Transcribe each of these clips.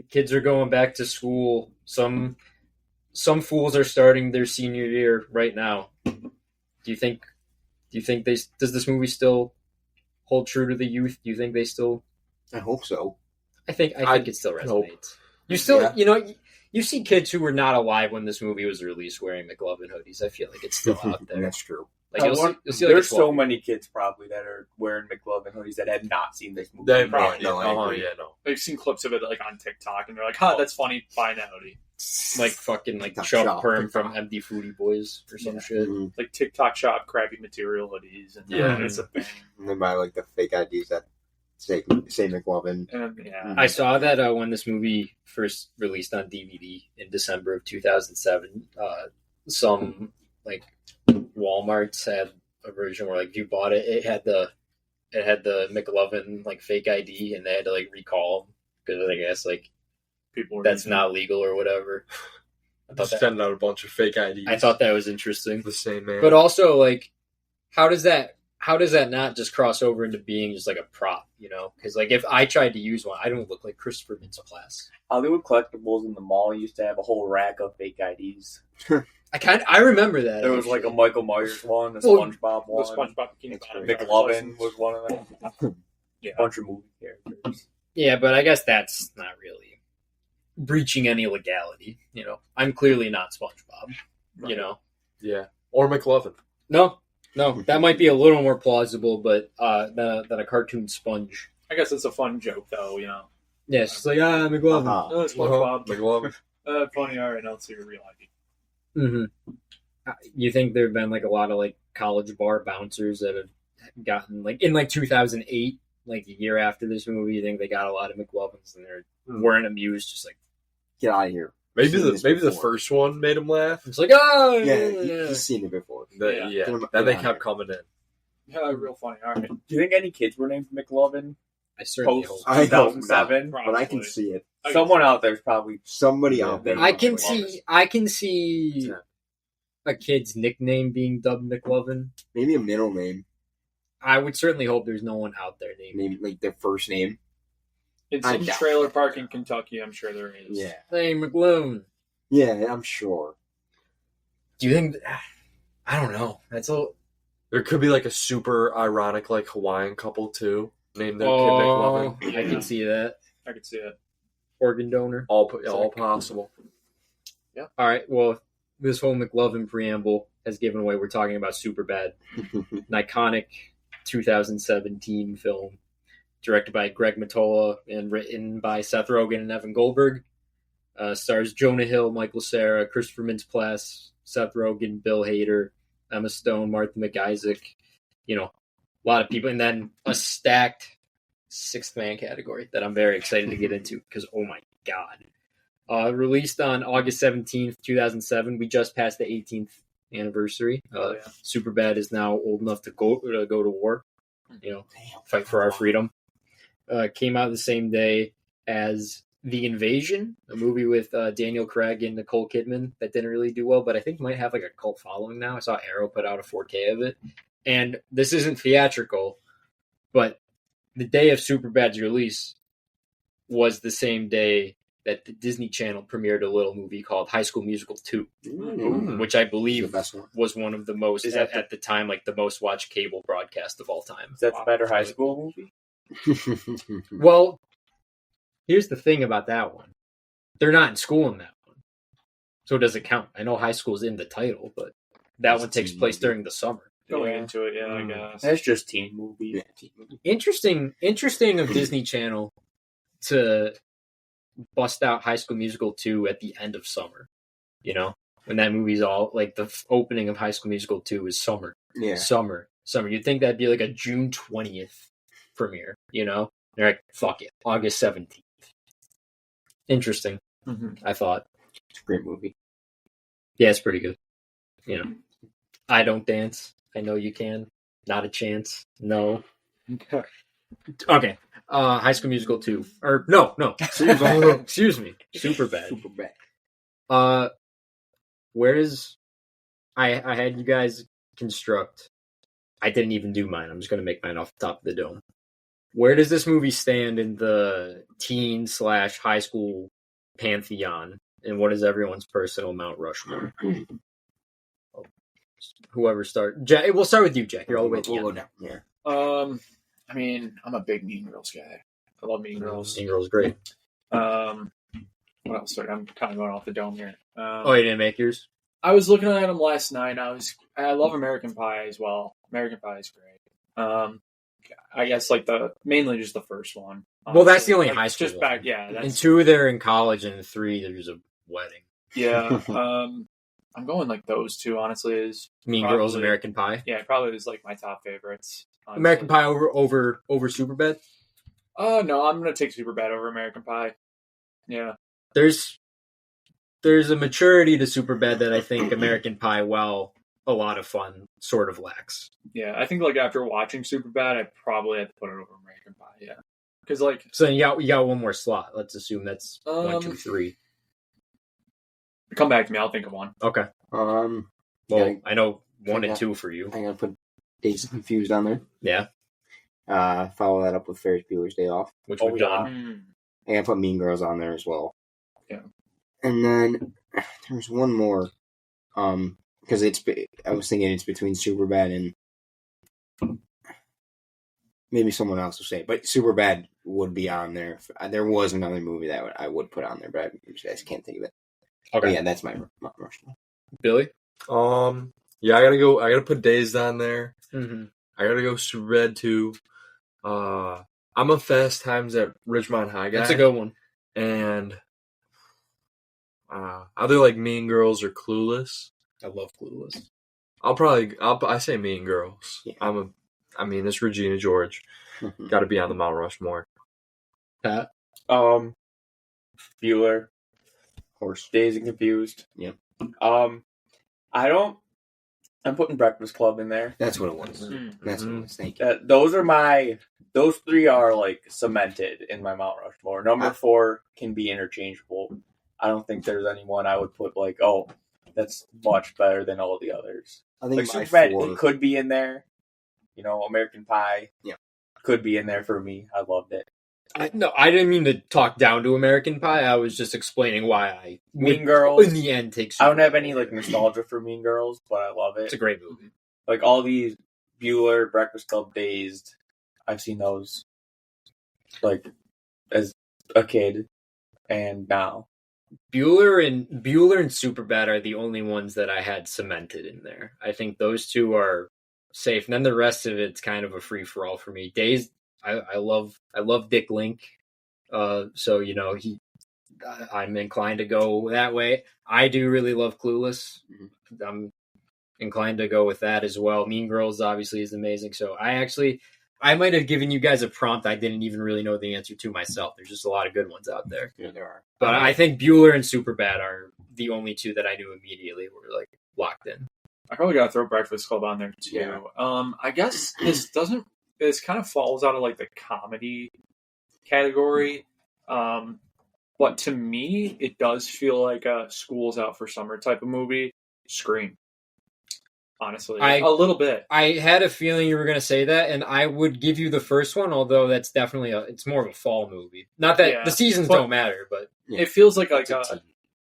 The kids are going back to school. Some fools are starting their senior year right now. Do you think does this movie still hold true to the youth? Do you think they still? I hope so. I think it still resonates. Hope. You still, you see kids who were not alive when this movie was released wearing McLovin hoodies. I feel like it's still out there. That's true. Like you'll see there's so many kids probably that are wearing McLovin hoodies that have not seen this movie. They probably. probably They've seen clips of it like on TikTok, and they're like, "Huh, that's funny." Buy that hoodie. like fucking like TikTok Chubb shop, Perm TikTok. from MD Foodie Boys or some shit. Mm-hmm. Like TikTok shop crappy material hoodies, and it's a thing. And then buy like the fake IDs that say McLovin. Yeah. I saw that when this movie first released on DVD in December of 2007, some like Walmarts had a version where like if you bought it, it had the McLovin like fake ID, and they had to like recall them because I guess like People are that's not legal or whatever. sending out a bunch of fake IDs. I thought that was interesting. The same man. But also, like, how does that not just cross over into being just like a prop, you know? Because like if I tried to use one, I don't look like Christopher Mintz-Plasse. Hollywood Collectibles in the mall used to have a whole rack of fake IDs. I remember that. There was like a Michael Myers one, a Well, SpongeBob The one, SpongeBob Bikini Bottom. McLovin was one of them. Yeah. A bunch of movie characters. Yeah, but I guess that's not really breaching any legality. You know, I'm clearly not SpongeBob. Right. You know, yeah, or McLovin. no, that might be a little more plausible, but than a cartoon sponge. I guess it's a fun joke, though. You know, Yeah, it's just like McLovin. Uh-huh. oh, SpongeBob. McLovin. Funny. All right, now let's see your real ID. Mm-hmm. You think there have been like a lot of like college bar bouncers that have gotten like in like 2008, like a year after this movie? You think they got a lot of McLovins and they weren't amused, just like Get out of here. Maybe Seen this the before. first one made him laugh. it's like Yeah, he's seen it before. Yeah. Then they kept coming in. Yeah, real funny. All right. Do you think any kids were named McLovin I certainly hope. post I hope 2007? But I can see it. Someone out there's probably Somebody Yeah. out there. I can McLovin. see a kid's nickname being dubbed McLovin. Maybe a middle name. I would certainly hope there's no one out there named. Maybe like their first name. In I some doubt trailer park in Kentucky, I'm sure there is. Yeah. Hey, McLovin. Yeah, I'm sure. Do you think? I don't know. That's a. There could be like a super ironic like Hawaiian couple too, named their kid Oh, McLovin. I can see that. I could see it. Organ donor. All possible. All right. Well, this whole McLovin preamble has given away. We're talking about Superbad, an iconic 2017 film, directed by Greg Mottola and written by Seth Rogen and Evan Goldberg. Stars Jonah Hill, Michael Cera, Christopher Mintz-Plasse, Seth Rogen, Bill Hader, Emma Stone, Martha McIsaac. You know, a lot of people, and then a stacked sixth man category that I'm very excited to get into because oh my god. Released on August 17th, 2007. We just passed the 18th anniversary. Superbad is now old enough to go to war. You know, fight for our freedom. Came out the same day as The Invasion, a movie with Daniel Craig and Nicole Kidman that didn't really do well, but I think might have like a cult following now. I saw Arrow put out a 4K of it. And this isn't theatrical, but the day of Superbad's release was the same day that the Disney Channel premiered a little movie called High School Musical 2, which I believe The best one. was one of the most, Is that at the time, like the most watched cable broadcast of all time. Is that the better high school movie? Well, here's the thing about that one. They're not in school in that one. So does it count? I know high school's in the title, but that one takes place during the summer. Going into it, I guess. That's just teen movie. Yeah, teen movie. Interesting of Disney Channel to bust out High School Musical 2 at the end of summer. You know? When that movie's all, like, the opening of High School Musical 2 is summer. Yeah. Summer. You'd think that'd be like a June 20th premiere, you know? They're like, fuck it, August 17th. Interesting, I thought. It's a great movie. Yeah, it's pretty good. You know, I don't dance. I know you can. Not a chance. No. Okay. High School Musical 2. Or, no. Excuse me. Superbad. Superbad. Where does... I had you guys construct... I didn't even do mine. I'm just going to make mine off the top of the dome. Where does this movie stand in the teen/high school pantheon, and what is everyone's personal Mount Rushmore? Whoever start, Jack. We'll start with you, Jack. You're all the way at the We'll go end. down. Yeah. I mean, I'm a big Mean Girls guy. I love Mean Girls. Mean Girls, great. What else? Sorry, I'm kind of going off the dome here. Oh, you didn't make yours? I was looking at them last night. I love American Pie as well. American Pie is great. I guess like mainly just the first one. Well, that's the only Like, high school Just one. back, yeah. In That's, 2, they're in college, and in 3, there's a wedding. yeah. I'm going like those two. Honestly, is Mean Probably. Girls, American Pie. yeah, probably is like my top favorites. Honestly. American Pie over Superbad. No, I'm gonna take Superbad over American Pie. Yeah. There's a maturity to Superbad that I think American Pie, while a lot of fun, sort of lacks. Yeah, I think like after watching Superbad, I probably had to put it over American Pie. Yeah, because like So then you got one more slot. Let's assume that's 1, 2, 3. come back to me, I'll think of one. Okay. Um, Well, Yeah. I know 1 Yeah. and 2 for you. I'm gonna put Days of Confused on there. Yeah, Follow that up with Ferris Bueller's Day Off. which Oh, we've yeah. done. I'm gonna put Mean Girls on there as well. Yeah. And then there's one more. Because I was thinking it's between Superbad and maybe someone else will say it, but Superbad would be on there. There was another movie that I would put on there, but I just can't think of it. Okay. But yeah, that's my Rushmore. Billy? Yeah, I gotta put Dazed on there. Mm-hmm. I gotta go Superbad too. I'm a Fast Times at Ridgemont High guy. That's a good one. And either like Mean Girls or Clueless. I love Clueless. I say Mean Girls. Yeah. It's Regina George. Got to be on the Mount Rushmore. Pat? Bueller, Horse. Dazed and Confused. Yep. I'm putting Breakfast Club in there. That's what it was. Mm. That's what it was. Thank you. Those 3 are like cemented in my Mount Rushmore. Number 4 can be interchangeable. I don't think there's anyone I would put like, oh, that's much better than all the others. I think Like my Superbad, 4. it could be in there. American Pie. Yeah. Could be in there for me. I loved it. No, I didn't mean to talk down to American Pie. I was just explaining why I Mean Girls. in the end take. I don't have Superbad any like over. nostalgia for Mean Girls, but I love it. It's a great movie. Like all these Bueller, Breakfast Club, Dazed, I've seen those like as a kid and now. Bueller and Superbad are the only ones that I had cemented in there. I think those 2 are safe, and then the rest of it's kind of a free for all for me. Dazed, I love Dick Link, so I'm inclined to go that way. I do really love Clueless. I'm inclined to go with that as well. Mean Girls obviously is amazing. So I might have given you guys a prompt I didn't even really know the answer to myself. There's just a lot of good ones out there. Yeah, there are. But I think Bueller and Superbad are the only 2 that I knew immediately were like locked in. I probably gotta throw Breakfast Club on there too. Yeah. I guess this kind of falls out of like the comedy category. But to me, it does feel like a school's out for summer type of movie. Scream. Honestly, a little bit. I had a feeling you were going to say that, and I would give you the first one, although that's definitely it's more of a fall movie. Not that the seasons don't matter, but it feels like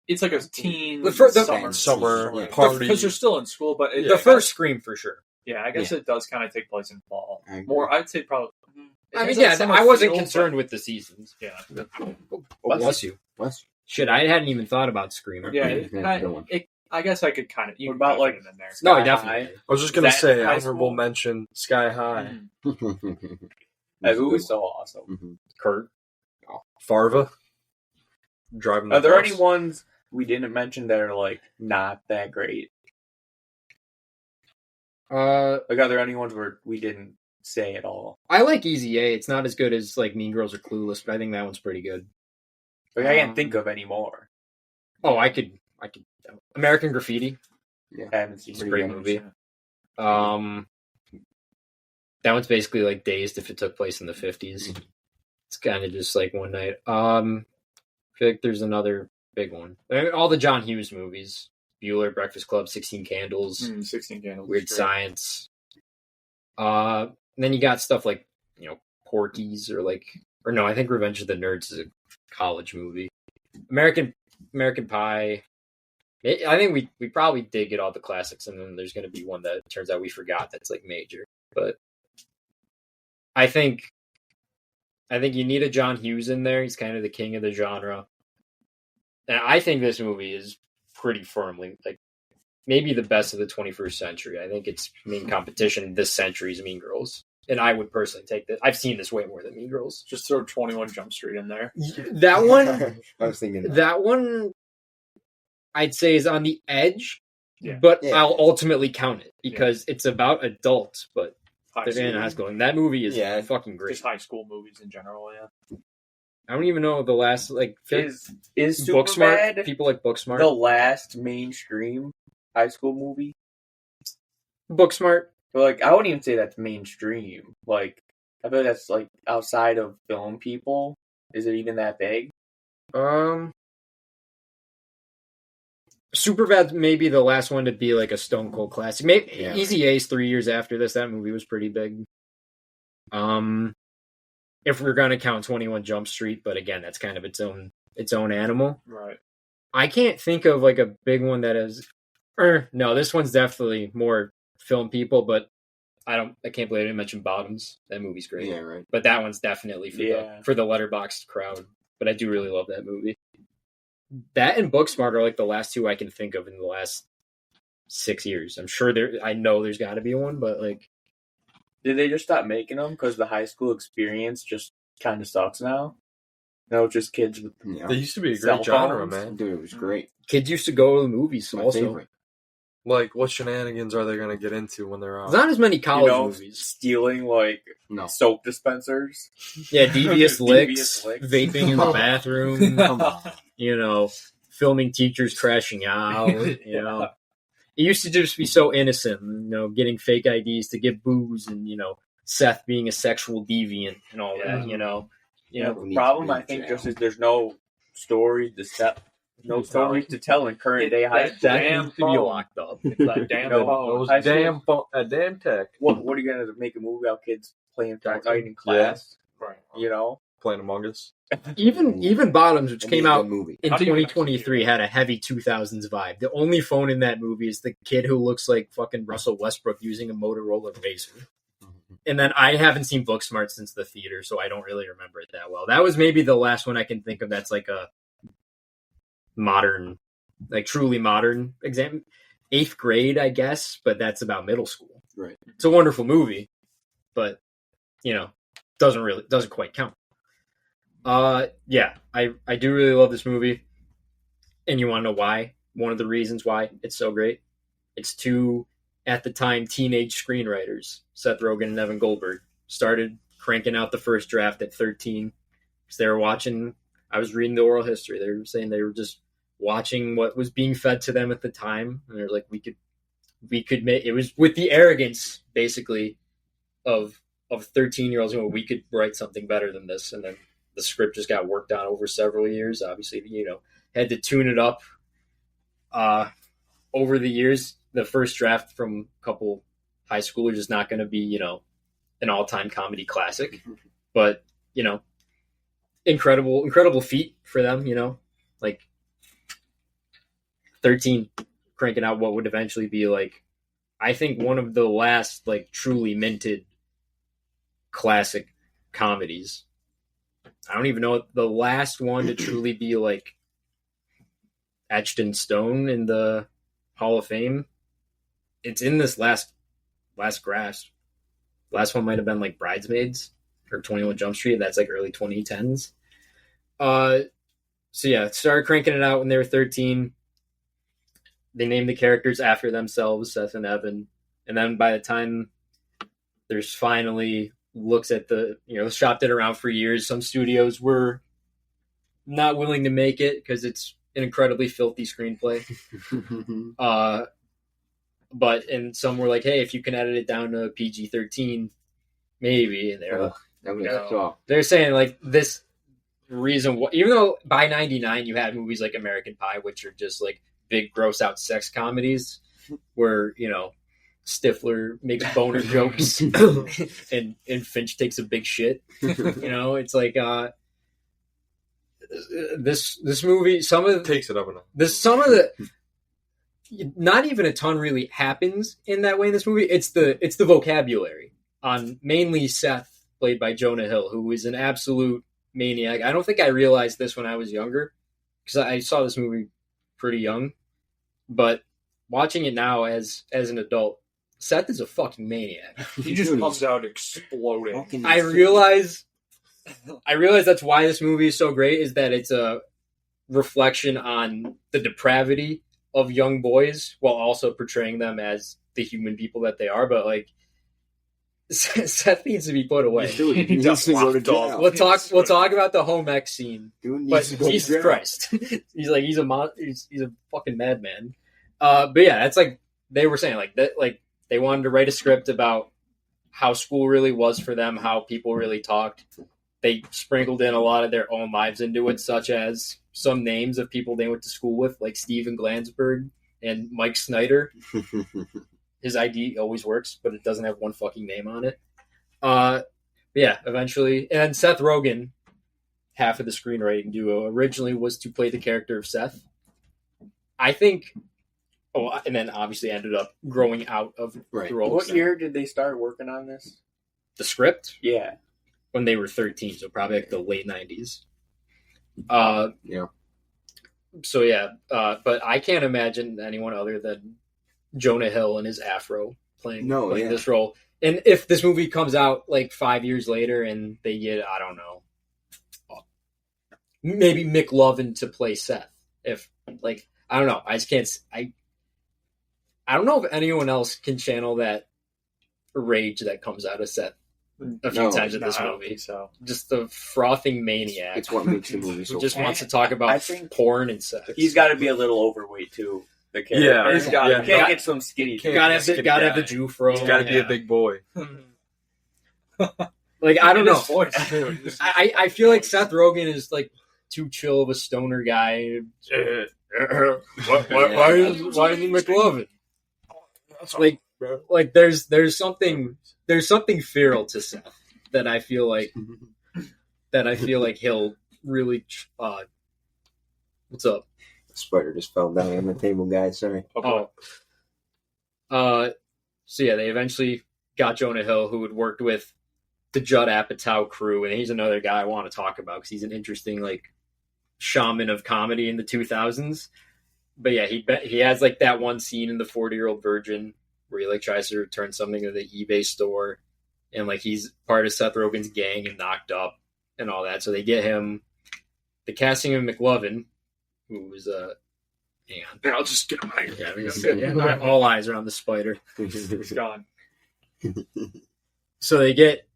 it's like a teen Summer Yeah. party. because they're still in school. But the first Scream for sure. yeah, I guess it does kind of take place in fall. I agree. More, I'd say probably. I mean, It has that summer I wasn't feel, concerned with the seasons. but- Yeah, Oh, bless you. Bless Shit, I hadn't even thought about Scream. yeah. That's a good one. I guess I could kind of. What about, like, in there? No, Sky definitely. High. I was just gonna That say high honorable school? mention Sky High. Mm. That movie's so awesome. Mhm. Kurt. Farva. Driving the Are there bus. any ones we didn't mention that are like not that great? Like, are there any ones where we didn't say at all? I like Easy A. It's not as good as like Mean Girls or Clueless, but I think that one's pretty good. Like, I can't think of any more. Oh, I could. American Graffiti. I haven't seen It's a it. great movie. That one's basically like Dazed if it took place in the 50s. It's kind of just like one night. I feel like there's another big one. All the John Hughes movies. Bueller, Breakfast Club, 16 Candles, 16 Candles. Weird is great. Science. And then you got stuff like, Porky's or no, I think Revenge of the Nerds is a college movie. American Pie. I think we probably did get all the classics, and then there's going to be one that turns out we forgot that's like major. But I think you need a John Hughes in there. He's kind of the king of the genre, and I think this movie is pretty firmly like maybe the best of the 21st century. I think its main competition this century is Mean Girls, and I would personally take that. I've seen this way more than Mean Girls. Just throw 21 Jump Street in there. That one, I was thinking that one, I'd say is on the edge, Yeah. but Yeah. I'll ultimately count it because it's about adults, but High they're in school. high school, and that movie is Yeah. fucking great. Just high school movies in general, yeah. I don't even know the last like Is Booksmart. Superbad People like Booksmart. the last mainstream high school movie? Booksmart. But like, I wouldn't even say that's mainstream. Like, I feel like that's like outside of film people. Is it even that big? Superbad may be the last one to be like a Stone Cold classic. Maybe Yeah. Easy A's 3 years after this. That movie was pretty big. If we're gonna count 21 Jump Street, but again, that's kind of its own animal. Right. I can't think of like a big one that is. No, this one's definitely more film people, but I can't believe I didn't mention Bottoms. That movie's great. Yeah, right. But that one's definitely Yeah. for the letterboxd crowd. But I do really love that movie. That and Booksmart are like the last two I can think of in the last 6 years. I'm sure I know there's got to be one, but like Did they just stop making them because the high school experience just kind of sucks now? No, just kids with Yeah. They used to be a Cell great genre, phones? man. Dude, it was great. kids used to go to the movies. My Also, favorite. Like, what shenanigans are they going to get into when they're there's out? not as many college movies. stealing like No. soap dispensers. Yeah, devious licks, Devious licks. vaping in the bathroom. Come on. Filming teachers crashing out. It used to just be so innocent. Getting fake IDs to get booze, and Seth being a sexual deviant and all that. Yeah, We the need problem to be I in think jail. just is there's no stories to stories to tell in current day high That school. That Damn needs to be phone. locked up. That damn No, phone. high school- damn tech. What are you gonna make a movie about kids playing Fortnite in class? Right. You know, Playing Among Us. Even Bottoms, which It'd be came a out good movie. in Not even 2023, had a heavy 2000s vibe. The only phone in that movie is the kid who looks like fucking Russell Westbrook using a Motorola Razr. And then I haven't seen Booksmart since the theater, so I don't really remember it that well. That was maybe the last one I can think of that's like a modern, like truly modern exam. 8th grade, I guess, but that's about middle school. Right. It's a wonderful movie, but doesn't quite count. Yeah, I do really love this movie. And you want to know why? One of the reasons why it's so great. It's two, at the time, teenage screenwriters, Seth Rogen and Evan Goldberg, started cranking out the first draft at 13 because they were watching. I was reading the oral history. They were saying they were just watching what was being fed to them at the time, and they're like, we could make it was with the arrogance basically of 13-year-olds. We could write something better than this, and then the script just got worked on over several years. Obviously, had to tune it up over the years. The first draft from a couple high schoolers is not going to be, an all-time comedy classic, but incredible feat for them. Like 13 cranking out what would eventually be like, I think one of the last like truly minted classic comedies. I don't even know the last one to truly be like etched in stone in the Hall of Fame. It's in this last grasp. Last one might have been like Bridesmaids or 21 Jump Street. That's like early 2010s. So yeah, started cranking it out when they were 13. They named the characters after themselves, Seth and Evan. And then by the time there's finally looks at shopped it around for years. Some studios were not willing to make it because it's an incredibly filthy screenplay. And some were like, hey, if you can edit it down to PG-13, maybe. And they're saying like this reason, even though by 99 you had movies like American Pie, which are just like big gross out sex comedies where, Stifler makes boner jokes and Finch takes a big shit. It's like this movie, some of Takes it up a notch. some of the not even a ton really happens in that way in this movie. It's the vocabulary on mainly Seth, played by Jonah Hill, who is an absolute maniac. I don't think I realized this when I was younger because I saw this movie pretty young, but watching it now as an adult, Seth is a fucking maniac. He just comes out exploding. I realize that's why this movie is so great, is that it's a reflection on the depravity of young boys while also portraying them as the human people that they are. But like, Seth needs to be put away. Dude, he needs to go to jail. We'll talk about the home ec scene. Dude needs But to go to Jesus jail. Christ, he's a fucking madman. But yeah, that's like they were saying, like that, like they wanted to write a script about how school really was for them, how people really talked. They sprinkled in a lot of their own lives into it, such as some names of people they went to school with, like Steven Glansberg and Mike Snyder. His ID always works, but it doesn't have one fucking name on it. Yeah, eventually. And Seth Rogen, half of the screenwriting duo, originally was to play the character of Seth. I think, and then obviously ended up growing out of the role. What year did they start working on this? The script? Yeah. When they were 13, so probably like the late 90s. Yeah. So yeah, but I can't imagine anyone other than Jonah Hill and his afro playing this role. And if this movie comes out like 5 years later and they get, I don't know, maybe McLovin to play Seth. If like, I don't know, I just can't. I don't know if anyone else can channel that rage that comes out of Seth a few times in this movie. So just the frothing maniac. It's what makes the movie who so just fun. wants to talk I about think porn and sex. He's got to be a little overweight too. The character. Yeah, He's got, yeah. you can't get some skinny. Gotta have the Jew fro. He's got to be a big boy. Like, I don't know. His voice, too. I feel like Seth Rogen is like too chill of a stoner guy. Why is he McLovin? Like there's something feral to Seth that I feel like he'll really. What's up? The spider just fell down on the table, guys. Sorry. Okay. So yeah, they eventually got Jonah Hill, who had worked with the Judd Apatow crew, and he's another guy I want to talk about because he's an interesting like shaman of comedy in the 2000s. But yeah, he has like that one scene in the 40-Year-Old Virgin where he like tries to return something to the eBay store, and like he's part of Seth Rogen's gang and knocked up and all that. So they get him. The casting of McLovin, who was hang on. Yeah, I'll just get him. Yeah, all eyes are on the spider. He's gone. So they get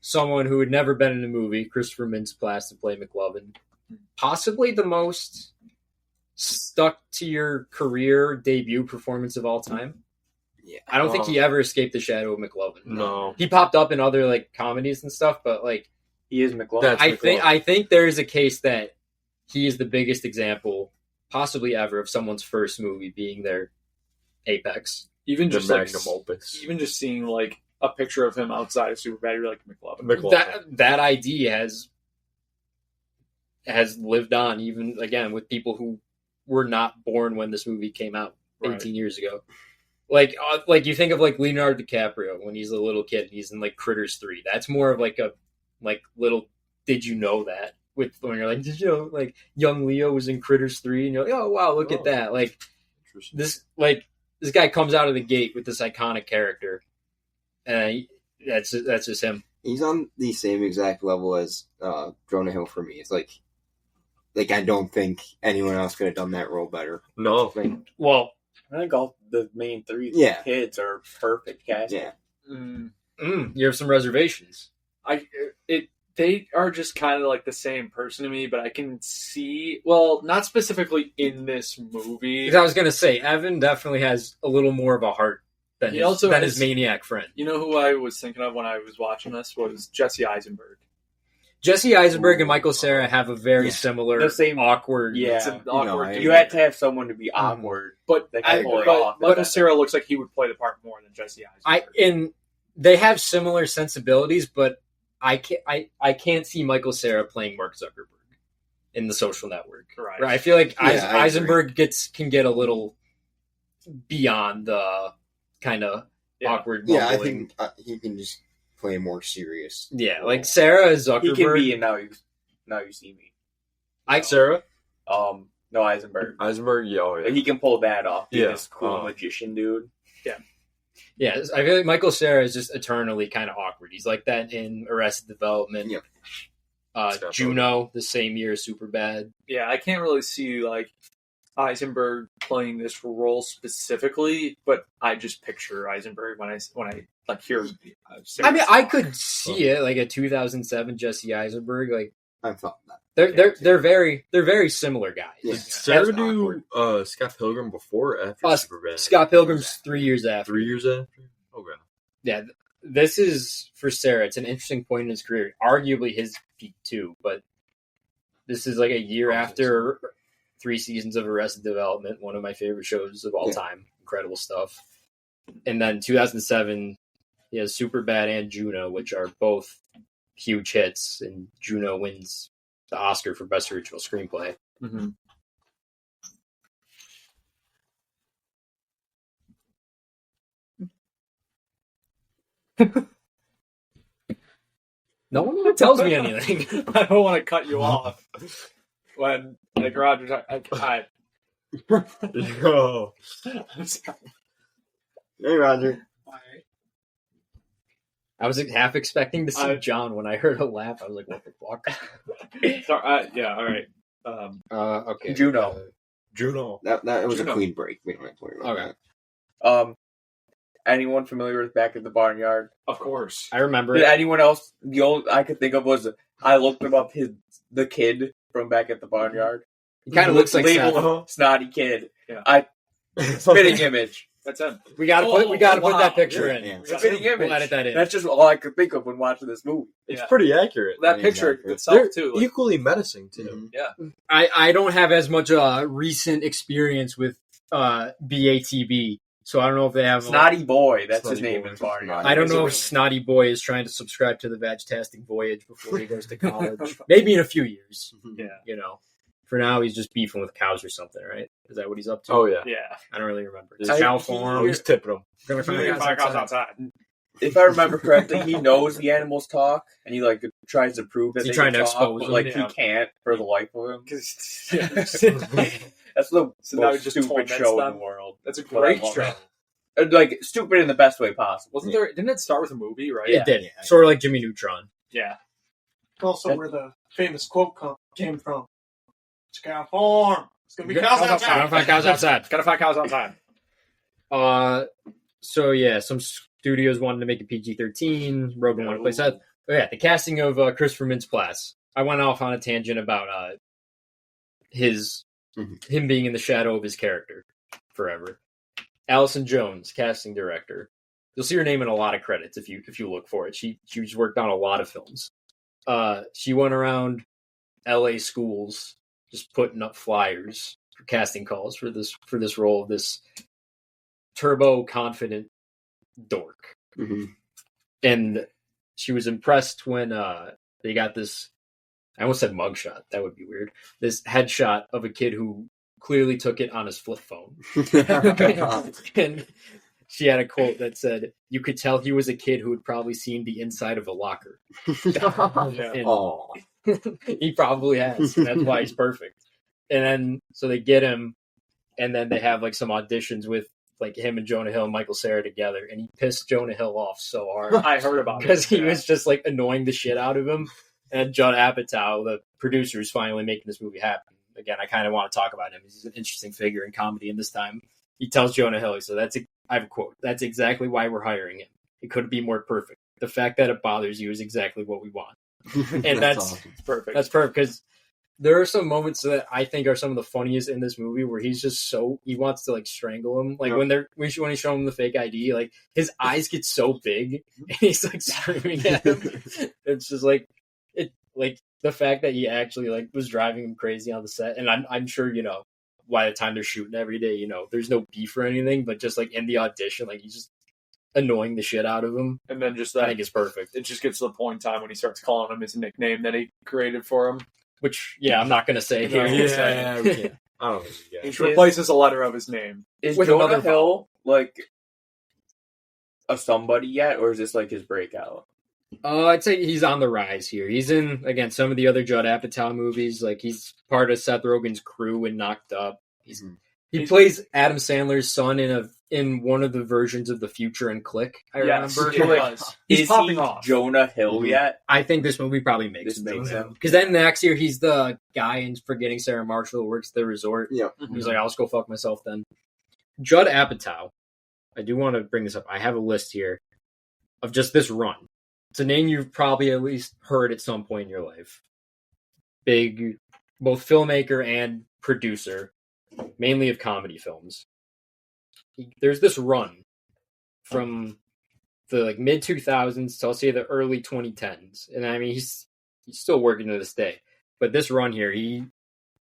someone who had never been in a movie, Christopher Mintz-Plasse, to play McLovin. Possibly the most stuck to your career debut performance of all time. Yeah. I don't think he ever escaped the shadow of McLovin. No. He popped up in other like comedies and stuff, but like He is McLovin. That's I think there is a case that he is the biggest example possibly ever of someone's first movie being their apex. Even The just like magnum opus. even just seeing like a picture of him outside of Superbad, you're like McLovin. That ID has lived on even again with people who were not born when this movie came out 18 years ago. Like you think of like Leonardo DiCaprio when he's a little kid and he's in like Critters 3. That's more of like a little did you know that with when you're like, did you know like young Leo was in Critters 3 and you're like, oh wow, look at that. Like this guy comes out of the gate with this iconic character. And that's just him. He's on the same exact level as Jonah Hill for me. It's like I don't think anyone else could have done that role better. No. Like, Well, I think all the main three kids are perfect casting. yeah. You have some reservations. They are just kind of like the same person to me, but I can see, well, not specifically in this movie. Because I was gonna say, Evan definitely has a little more of a heart than his maniac friend. You know who I was thinking of when I was watching this was Jesse Eisenberg. Jesse Eisenberg and Michael Cera have a very similar, The same- awkward. Yeah. It's an awkward I- dude. You had to have someone to be awkward. But They can pull it but off. Michael Cera looks like he would play the part more than Jesse Eisenberg. They have similar sensibilities, but I can't see Michael Cera playing Mark Zuckerberg. in The Social Network. Right. I feel like Yeah, I Eisenberg can get a little beyond the kind of awkward mumbling. Yeah, I think he can just play a more serious. Yeah, role. like Sarah Zuckerberg. He can be in Now You See Me. Sarah? No, Eisenberg. Eisenberg, yeah. He can pull that off. Being Yeah. this cool magician dude. Yeah, I feel like Michael Cera is just eternally kind of awkward. He's like that in Arrested Development. Yep. Juno, the same year as Superbad. Yeah, I can't really see like Eisenberg playing this role specifically, but I just picture Eisenberg when I like hear. I mean, I could see it like a 2007 Jesse Eisenberg. Like I thought that. they're very similar guys. Yeah. Did Sarah That's do Scott Pilgrim before or after Superbad? Scott Pilgrim's 3 years after. 3 years after? Okay. Yeah, this is for Sarah. It's an interesting point in his career. Arguably his peak too, but this is like a year after 3 seasons of Arrested Development, one of my favorite shows of all time. Incredible stuff. And then 2007, he has Superbad and Juno, which are both huge hits, and Juno wins the Oscar for Best Original Screenplay. Mm-hmm. No one tells me anything. I don't want to cut you off when like Roger's like, Yo. I'm sorry. Hey, Roger. I was half expecting to see I- John when I heard a laugh. I was like, what the fuck? Sorry, yeah, all right. Okay. Juno. Juno. That was Juno. a clean break. We don't have to worry about Okay. that. Anyone familiar with Back at the Barnyard? Of course. I remember Did it. anyone else? The only I could think of was I looked him up. The kid from Back at the Barnyard. He kind of looks like Labeled Seth. snotty kid. Yeah. Spitting image. That's him. We gotta put that picture Yeah, in. yeah. Spitting image. We'll edit that in. That's just all I could think of when watching this movie. It's Yeah. pretty accurate. That Yeah, picture exactly. itself They're too. Like, equally menacing, too. Mhm. I don't have as much recent experience with BATB, so I don't know if they have. Snotty boy. That's his Snotty name boy. in Barnyard. I don't know if It's Snotty Boy is trying to subscribe to the Vag-tastic Voyage before he goes to college. Maybe in a few years. yeah, You know, for now he's just beefing with cows or something, right? Is that what he's up to? Oh, yeah. yeah. I don't really remember. He's Cow a- farm. Oh, he's tipping them. Gonna find If I cows goes outside. outside. If I remember correctly, he knows the animals talk, and he like tries to prove that Is he they trying can to talk, expose but them? like Yeah. he can't for the life of him. Yeah. That's the So now he most just stupid torments show them? in the world. That's a But I great love show. it. Like stupid in the best way possible. Wasn't there? Didn't it start with a movie? Right. It did. Yeah. Sort of like Jimmy Neutron. Yeah. Also, where the famous quote came from. It's a cow farm. It's gonna be cows Gotta outside. find cows outside. Gotta find cows outside. So yeah, some studios wanted to make it PG-13. Rogan wanted to play Seth. Oh yeah, the casting of Christopher Mintz-Plasse. I went off on a tangent about him being in the shadow of his character forever. Allison Jones, casting director. You'll see her name in a lot of credits if you look for it. She's worked on a lot of films. She went around LA schools just putting up flyers for casting calls for this role of this turbo confident dork. Mm-hmm. And she was impressed when they got this. I almost said mugshot. That would be weird. This headshot of a kid who clearly took it on his flip phone. And she had a quote that said, "You could tell he was a kid who had probably seen the inside of a locker." Yeah. And Oh, he probably has. And that's why he's perfect. And then so they get him, and then they have like some auditions with like him and Jonah Hill and Michael Cera together, and he pissed Jonah Hill off so hard I heard about it. because he Yeah. was just like annoying the shit out of him. And Judd Apatow, the producer, is finally making this movie happen. Again, I kind of want to talk about him. He's an interesting figure in comedy. And this time, he tells Jonah Hill, so I have a quote. "That's exactly why we're hiring him. It couldn't be more perfect. The fact that it bothers you is exactly what we want." And that's awesome. Perfect. That's perfect because there are some moments that I think are some of the funniest in this movie where he's just he wants to like strangle him. Like when he's showing him the fake ID, like his eyes get so big and he's like screaming at him. It's just like the fact that he actually like was driving him crazy on the set. And I'm sure, by the time they're shooting every day, there's no beef or anything, but just like in the audition, like he's just annoying the shit out of him. And then just I that think it's perfect. it just gets to the point in time when he starts calling him his nickname that he created for him. which I'm not gonna say No, here. Yeah, we can't. I don't think we get it. Which replaces a letter of his name. Is With Jonah another Hill like a somebody yet, or is this like his breakout? I'd say he's on the rise here. He's in, again, some of the other Judd Apatow movies. Like, he's part of Seth Rogen's crew in Knocked Up. He plays Adam Sandler's son in one of the versions of The Future and Click, I remember. It was. He's Is popping he off. Jonah Hill yet? I think this movie probably makes This makes him. Because then next year, he's the guy in Forgetting Sarah Marshall who works at the resort. Yeah. He's like, I'll just go fuck myself then. Judd Apatow, I do want to bring this up. I have a list here of just this run. It's a name you've probably at least heard at some point in your life. Big, both filmmaker and producer, mainly of comedy films. There's this run from the mid 2000s to, I'll say, the early 2010s, and I mean he's still working to this day. But this run here, he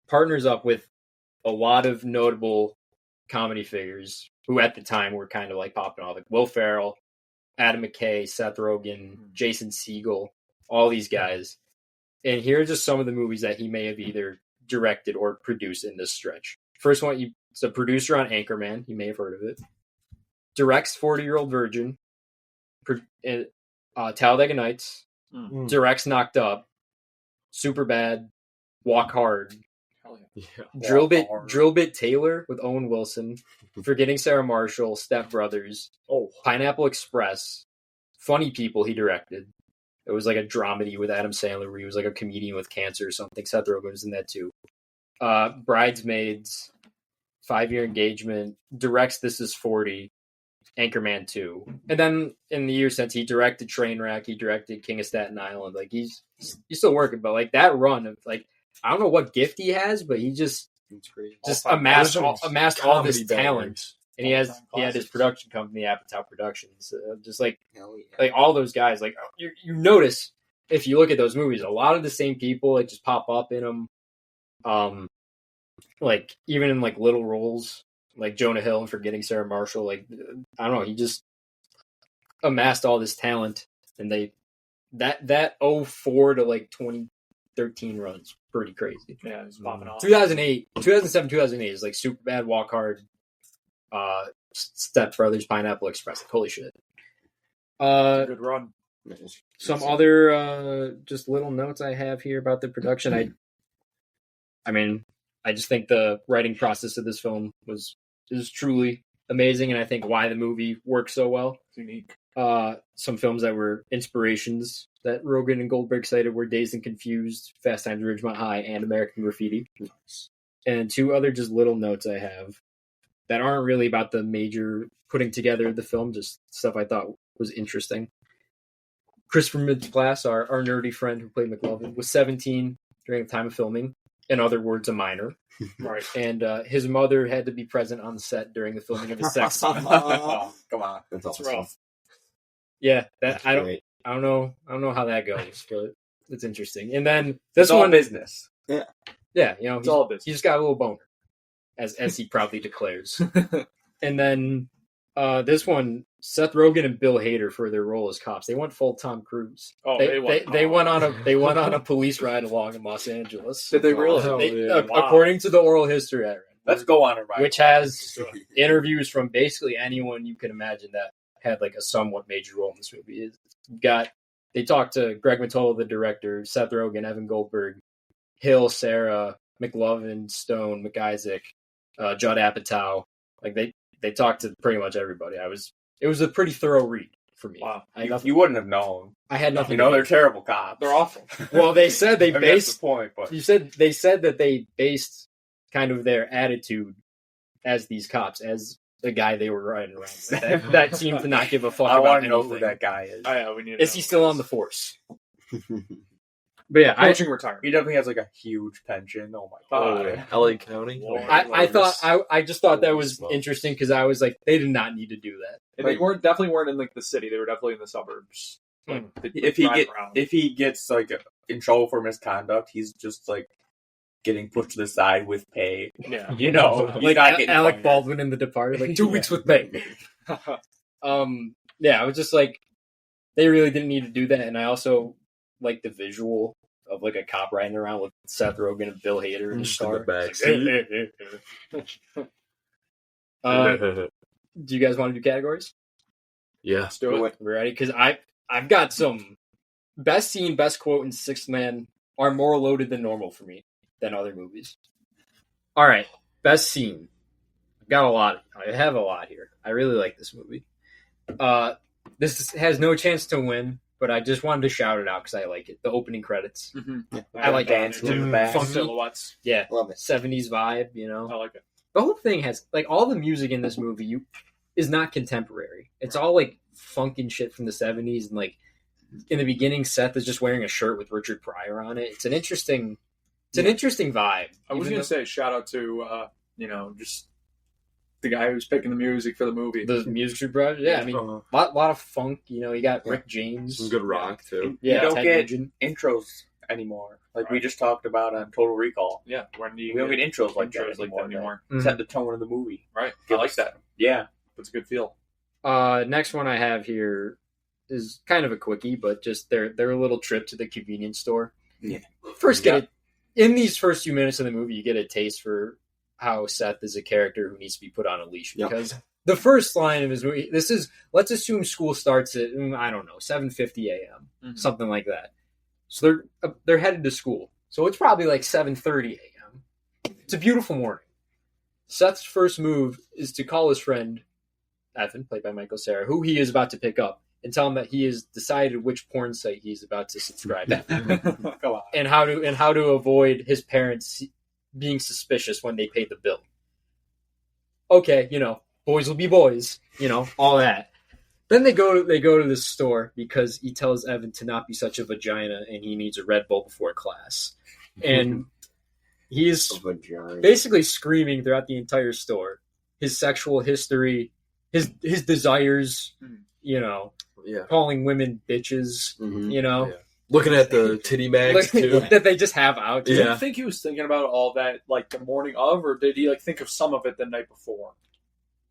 partners up with a lot of notable comedy figures who at the time were kind of like popping off, like Will Ferrell, Adam McKay, Seth Rogen, Jason Segel, all these guys. And here are just some of the movies that he may have either directed or produced in this stretch. First one, he's a producer on Anchorman. You may have heard of it. Directs 40-Year-Old Virgin. Talladega Nights. Directs Knocked Up. Superbad. Walk Hard. Drill Bit Taylor with Owen Wilson. Forgetting Sarah Marshall. Step Brothers. Pineapple Express. Funny People he directed. It was like a dramedy with Adam Sandler where he was like a comedian with cancer or something. Seth Rogen was in that too. Bridesmaids. 5-Year Engagement. Directs This Is 40. Anchorman 2. And then in the years since, he directed Trainwreck. He directed King of Staten Island. Like, he's still working, but like that run of like, I don't know what gift he has, but he just amassed all this talent. And he had his production company, Apatow Productions. Just like all those guys, like you notice if you look at those movies, a lot of the same people like just pop up in them. Like even in like little roles, like Jonah Hill and Forgetting Sarah Marshall. Like I don't know, he just amassed all this talent, and that 04 to like 2013 runs pretty crazy. Yeah, it's popping off. 2007, 2008 is like Superbad, Walk Hard, Step Brothers, Pineapple Express. Like, holy shit. Good run. Some other just little notes I have here about the production. I mean, I just think the writing process of this film is truly amazing, and I think why the movie works so well. It's unique. Some films that were inspirations that Rogen and Goldberg cited were Dazed and Confused, Fast Times at Ridgemont High, and American Graffiti. And two other just little notes I have that aren't really about the major putting together of the film, just stuff I thought was interesting. Christopher Mintz-Plasse, our nerdy friend who played McLovin, was 17 during the time of filming. In other words, a minor. Right. And his mother had to be present on the set during the filming of his sex scene. Oh, come on. That's That's awesome. rough. Yeah, That's I great. don't know how that goes, but it's interesting. And then this It's all one, business. yeah, It's all business. he just got a little boner, as he proudly declares. And then this one, Seth Rogen and Bill Hader for their role as cops. They went full Tom Cruise. Oh, They went on a police ride along in Los Angeles. Did they really? Hell They- yeah. Wow. According to the oral history I read, Let's go on a ride. which has interviews from basically anyone you can imagine that had like a somewhat major role in this movie. They talked to Greg Mottola, the director, Seth Rogen, Evan Goldberg, Hill, Sarah, McLovin, Stone, McIsaac, Judd Apatow. Like they talked to pretty much everybody. It was a pretty thorough read for me. Wow. You wouldn't have known. I had nothing. You know, to they're terrible cops. They're awful. Well, they said they I mean, that's based. the point, but They said that they based kind of their attitude as these cops, as the guy they were riding around with. That seemed to not give a fuck I about want to know anything. who that guy is. Yeah, we need to Is know. he still on the force? But yeah, Approaching retirement. He definitely has like a huge pension. Oh my Oh, god. yeah. LA County. Lord. I just thought that was Well. interesting because I was like, they did not need to do that. And they definitely weren't in like the city. They were definitely in the suburbs. Like, they If he drive around. if he gets like in trouble for misconduct, he's just like getting pushed to the side with pay. yeah. You know, he's Like not getting Alec fired. Baldwin in The Departed, like 2 weeks with pay. Yeah, I was just like, they really didn't need to do that, and I also like the visual of like a cop riding around with Seth Rogen and Bill Hader in his In the car. back It's like, do you guys want to do categories? Yeah. Let's do it. We're ready? Because I've got some best scene, best quote, and Sixth Man are more loaded than normal for me than other movies. All right, best scene. I've got a lot. I have a lot here. I really like this movie. This has no chance to win, but I just wanted to shout it out because I like it. The opening credits. I like Dance it. to the back. Funky. Silhouettes. Yeah, Love it. 70s vibe. You know, I like it. the whole thing has like all the music in this movie is not contemporary. It's all like funk and shit from the 70s, and like in the beginning, Seth is just wearing a shirt with Richard Pryor on it. It's an interesting vibe. I was going to say shout out to just the guy who's picking the music for the movie. The music supervisor. Yeah, I mean, lot of funk. You know, you got Rick James, Some good rock too. Yeah, you don't Ted get Nugent. intros anymore, like we Right. just talked about on Total Recall. Yeah, when do you We don't get intros like intros that like that anymore. Mhm. Set the tone of the movie. Right. I Give like us- that. Yeah, That's a good feel. Next one I have here is kind of a quickie, but just their little trip to the convenience store. Yeah. First, in these first few minutes of the movie, you get a taste for how Seth is a character who needs to be put on a leash. Yep. Because the first line of his movie, this is, let's assume school starts at, I don't know, 7:50 a.m., something like that. So they're headed to school. So it's probably like 7:30 a.m. It's a beautiful morning. Seth's first move is to call his friend Evan, played by Michael Cera, who he is about to pick up, and tell him that he has decided which porn site he's about to subscribe to, Come on. and how to avoid his parents being suspicious when they pay the bill. Okay, boys will be boys, all that. Then they go to this store because he tells Evan to not be such a vagina and he needs a Red Bull before class. And he's Vagina. basically screaming throughout the entire store his sexual history, his desires, Yeah. calling women bitches, Mhm. Yeah. Looking at the titty mags too. that they just have out. Do you Yeah. think he was thinking about all that like the morning of, or did he like think of some of it the night before?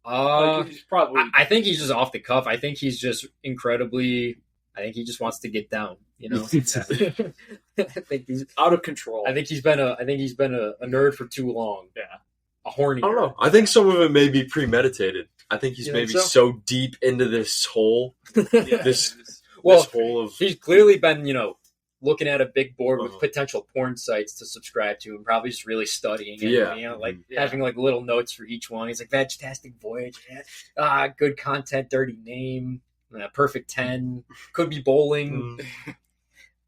Like, he's probably I think he's just off the cuff. I think he's just incredibly. I think he just wants to get down. I think he's. out of control. I think he's been a nerd for too long. Yeah. A horny. I don't know. nerd. I think some of it may be premeditated. I think he's You think maybe so? so deep into this hole. Yeah, This Well, this hole of he's clearly been looking at a big board with Uh-huh. potential porn sites to subscribe to, and probably just really studying it. Yeah. Having like little notes for each one. He's like, "Fantastic Voyage, good content, dirty name, perfect 10, could be bowling."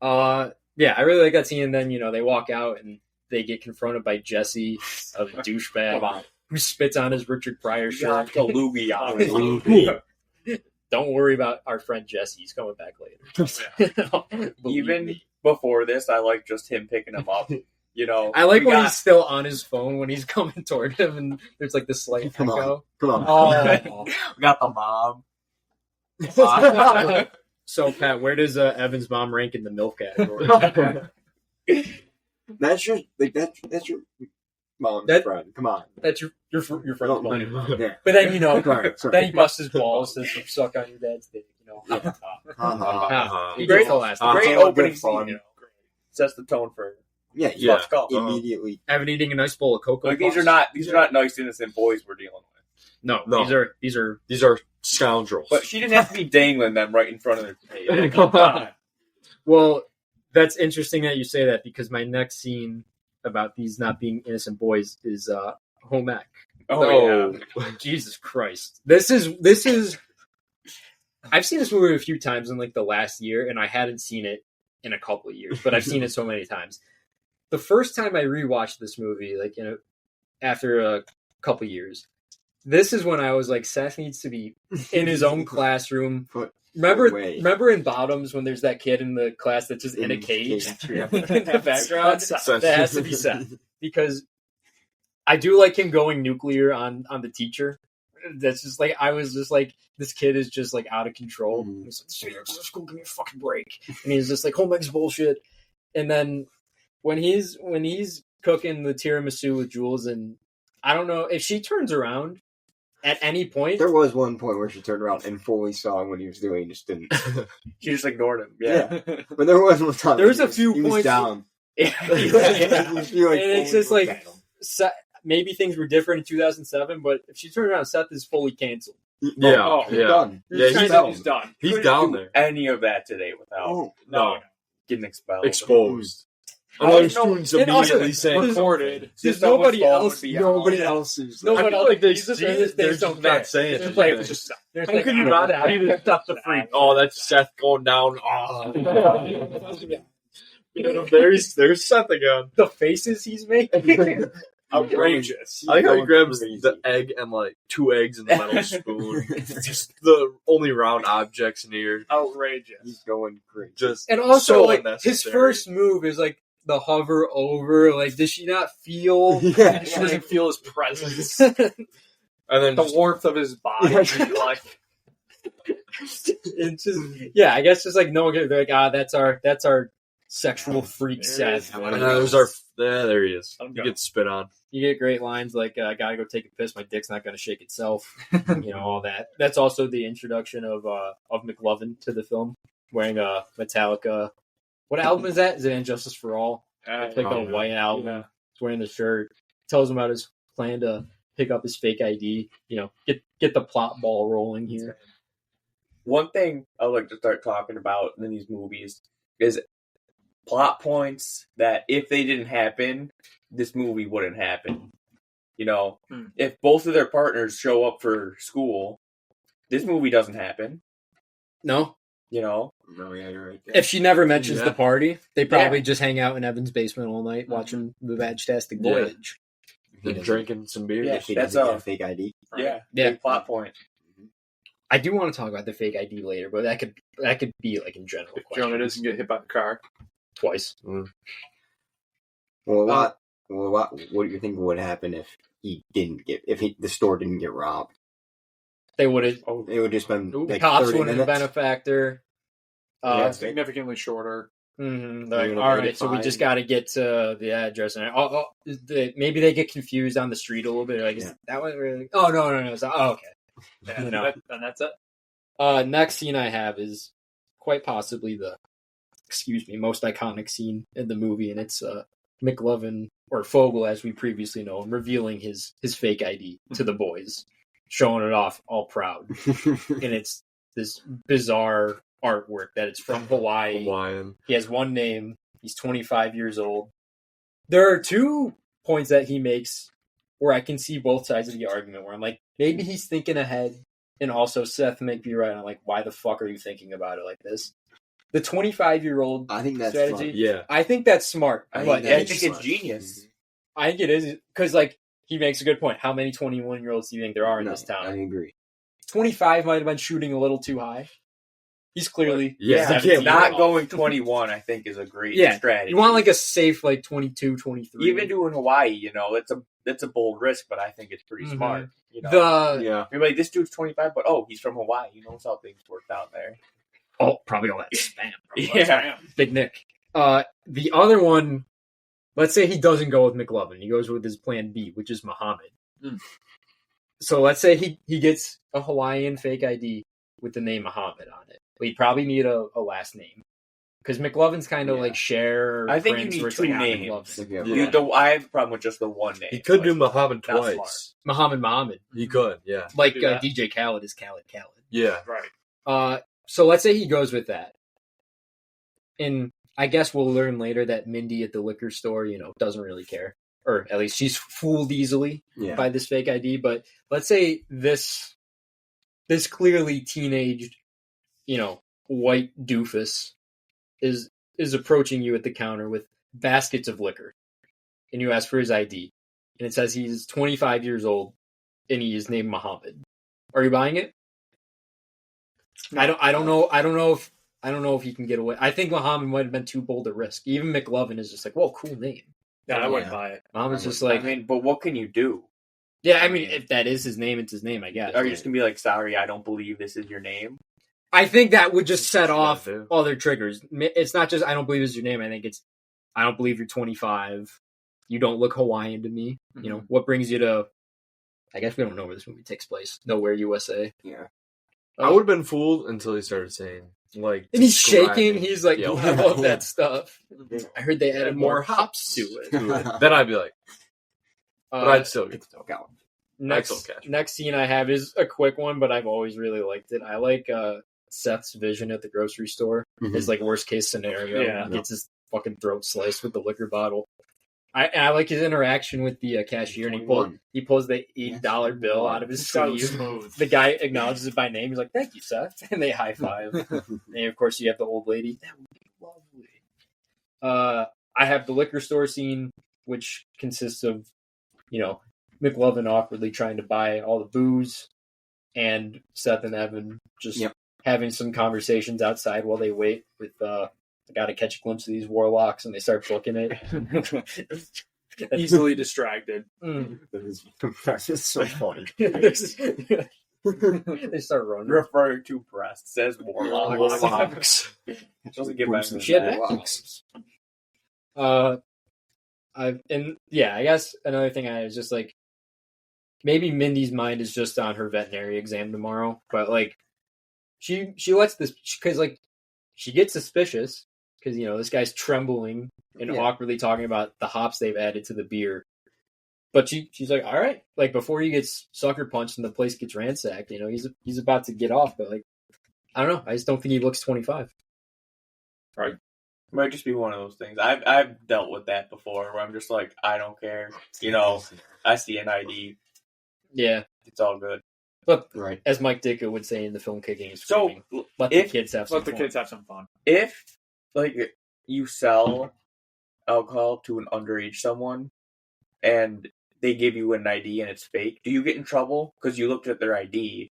Yeah, I really like that scene. And then they walk out and they get confronted by Jesse, a douchebag Come on. who spits on his Richard Pryor Got shirt. the loogie on it. Don't worry about our friend Jesse. He's coming back later. Believe Even me. before this, I like just him picking him up. I like we when got- he's still on his phone when he's coming toward him, and there's like this slight Come on. echo. Come on. Oh. we got the mom. So Pat, where does Evan's mom rank in the MILF category? That's your that's your mom's That- friend. Come on. That's your friend's Don't- mom. Yeah. But then Sorry. then he busts his balls to suck on your dad's dick. Uh-huh. Ah, he Great- gets the last. Great all opening good fun. scene. Sets the tone for Yeah. Yeah. Let's go. Immediately. Evan eating a nice bowl of cocoa. Like these are Puffs. not nice innocent boys we're dealing with. No, No. these are These are scoundrels. But she didn't have to be dangling them right in front of their face. Come on. Well, that's interesting that you say that because my next scene about these not being innocent boys is home ec. Oh, yeah. Jesus Christ. This is I've seen this movie a few times in like the last year, and I hadn't seen it in a couple of years, but I've seen it so many times. The first time I rewatched this movie, like after a couple of years, this is when I was like, Seth needs to be in his own classroom. Foot Remember away. in Bottoms when there's that kid in the class that's just in a cage Yeah. in the background? That's That has to be Seth. Because I do like him going nuclear on the teacher. That's just like, I was just like, this kid is just like out of control. Mhm. He's like, school, give me a fucking break. And he's just like, home eggs bullshit. And then when he's cooking the tiramisu with Jules, and I don't know if she turns around at any point. There was one point where she turned around and fully saw him when he was doing it, just didn't. She just ignored him. Yeah. But there was one time. There was he a few he was points- down. Yeah. And it's just like maybe things were different in 2007, but if she turned around, Seth is fully canceled. Yeah, Oh, yeah. Done. Yeah, He's he's done. down. He's done. He's Couldn't down do there. Any of that today without Oh, No. getting expelled. Exposed. I Another don't know. student's And also, immediately saying recorded. There's Someone's nobody phone else. would be out. nobody else is. No I one feel else. like they These are see they're it, they're just just not saying It's it. like, It's just there's How like, could you not have picked up the freak? Oh, that's Seth going down. Oh. There's Seth again. the faces he's making. outrageous. I like how he going grabs crazy. the egg and like 2 eggs in the metal spoon. Just the only round objects near. Outrageous. He's going crazy. Just And also, so like, his unnecessary. first move is like the hover over. Like, does she not feel? Yeah. She doesn't feel his presence. and then The just, warmth of his body. Like, It's just, yeah, I guess just like no one can. They're like, that's our sexual freak There it Seth. is. And and there's our there he is. Let him He go. gets spit on. You get great lines like, I gotta go take a piss. My dick's not gonna shake itself. All that. That's also the introduction of McLovin to the film, wearing a Metallica. What album is that? Is it Injustice for All? It's like Oh, the yeah. white album. Yeah. He's wearing the shirt. Tells him about his plan to pick up his fake ID. Get the plot ball rolling here. One thing I like to start talking about in these movies is plot points that if they didn't happen, this movie wouldn't happen. If both of their partners show up for school, this movie doesn't happen. No, No, yeah, you're right. if she never mentions Yeah. the party, they probably just hang out in Evan's basement all night watching the Vag-tastic Yeah. Voyage. And drinking some beer. Yeah. If he that's doesn't get all. a fake ID. Yeah, Yeah. big plot point. I do want to talk about the fake ID later, but that could be like in general. if Jonah questions. doesn't get hit by the car. Twice. What do you think would happen if the store didn't get robbed? They would have. Oh, It would just been The like cops 30 wouldn't have been a minutes. factor. Yeah, significantly shorter. They're You're like, gonna all get right, so we fined. just got to get to the address, and maybe they get confused on the street a little bit. Like, is Yeah. that one really? Oh no! It's not, oh, okay. Yeah, You know. and that's it. Next scene I have is quite possibly the most iconic scene in the movie, and it's McLovin, or Fogel as we previously know him, revealing his fake ID to the boys, showing it off all proud, and it's this bizarre artwork that it's from Hawaii. Hawaiian. He has one name. He's 25 years old. There are 2 points that he makes where I can see both sides of the argument, where I'm like, maybe he's thinking ahead, and also Seth might be right. I'm like, why the fuck are you thinking about it like this? The 25-year-old I think that's strategy. fun. Yeah. I think that's smart, I but think that's it's smart. genius. I think it is because like he makes a good point. How many 21-year-olds do you think there are in No, this town? I agree. 25 might have been shooting a little too high. He's clearly Yeah, Yeah, I can't not off. going 21, I think, is a great Yeah, strategy. You want like a safe like 22, 23. even doing Hawaii, it's a bold risk, but I think it's pretty Mhm. smart. the Yeah. You're like, this dude's 25, but he's from Hawaii. He knows how things work down there. probably all that spam. Yeah. Big Nick. The other one, let's say he doesn't go with McLovin. He goes with his plan B, which is Muhammad. Mm. So let's say he gets a Hawaiian fake ID with the name Muhammad on it. But he'd probably need a last name. Because McLovin's kind of Yeah. like Cher. Or I think you Prince, need where it's 2 like, names. McLovin. Yeah. I have a problem with just the one name. He could Like, do Muhammad not twice. Muhammad. He could, yeah. Like Do that. DJ Khaled is Khaled. Yeah. Right. So let's say he goes with that. And I guess we'll learn later that Mindy at the liquor store, doesn't really care. Or at least she's fooled easily Yeah. by this fake ID. But let's say this clearly teenaged, white doofus is approaching you at the counter with baskets of liquor. And you ask for his ID. And it says he's 25 years old and he is named Muhammad. Are you buying it? I don't know if he can get away. I think Muhammad might have been too bold a risk. Even McLovin is just like, whoa, cool name. Yeah, I wouldn't Yeah. buy it. Muhammad's just I like, mean, but what can you do? yeah, I mean, if that is his name, it's his name, I guess. Are you just going to be like, sorry, I don't believe this is your name? I think that would just set off Yeah. all their triggers. It's not just, I don't believe this is your name. I think it's, I don't believe you're 25. You don't look Hawaiian to me. Mm-hmm. What brings you to I guess we don't know where this movie takes place. Nowhere, USA. Yeah. I would have been fooled until he started saying, like... And he's describing. shaking. He's like, Yeah. I love Yeah. that stuff. I heard they added more hops to it. Then I'd be like... But I'd still get the Go. Next, I'd still catch it. next scene I have is a quick one, but I've always really liked it. I like Seth's vision at the grocery store. Mhm. His like worst case scenario. Yeah. He gets his fucking throat sliced with the liquor bottle. I like his interaction with the cashier, and he pulls the $8 bill out of his So sleeve. smooth. The guy acknowledges it by name. He's like, "Thank you, Seth," and they high five. And of course, you have the old lady. That would be lovely. I have the liquor store scene, which consists of, McLovin awkwardly trying to buy all the booze, and Seth and Evan just having some conversations outside while they wait with I got to catch a glimpse of these warlocks, and they start booking it. Easily distracted. That is so funny. They start running. Referring to breasts as warlocks. Warlocks. Doesn't get better than Shit, that. I guess another thing I was just like, maybe Mindy's mind is just on her veterinary exam tomorrow, but like, she lets this, because like, she gets suspicious because this guy's trembling and awkwardly talking about the hops they've added to the beer. But she's like, all right, like before he gets sucker punched and the place gets ransacked, he's about to get off. But like, I don't know, I just don't think he looks 25. Right. Might just be one of those things. I've dealt with that before where I'm just like, I don't care. I see an ID. Yeah, It's all good. but Right. as Mike Ditka would say in the film Kicking and So Screaming, let if- the kids have some Let the fun. kids have some fun. if like you sell alcohol to an underage someone and they give you an ID and it's fake, do you get in trouble because you looked at their ID?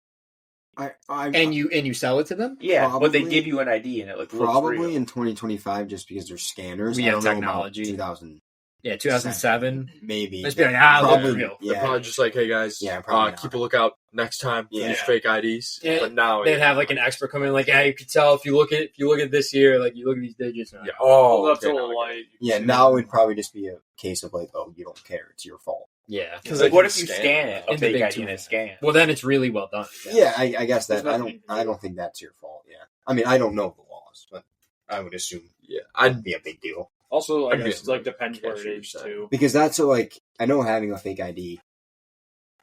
And you sell it to them? Yeah, but they Probably- give you an ID and it looks Probably real. in 2025, just because there's scanners. We I have don't know about technology. 2000, Yeah, 2007. maybe. Let's be like, look Probably, real. They're yeah. probably just like, hey guys, Yeah, probably not. keep a lookout next time for Yeah. these fake IDs. Yeah, But now, They'd have like an expert come in, like, yeah, you could tell if you look at this here, like you look at these digits. yeah. Oh, Oh, that's okay, a now I little get it. light. Yeah, now it'd probably just be a case of like, oh, you don't care, it's your fault. Yeah. Because They like, what can if you scan scan it. it? In A the fake big ID tool. and a scan. Well, then it's really well done. Yeah, I guess that. There's I nothing- don't think that's your fault. Yeah, I mean, I don't know the laws, but I would assume Yeah, it'd be a big deal Also, I I'd be guess like depends where it cashier is side. too. because that's so like I know having a fake ID,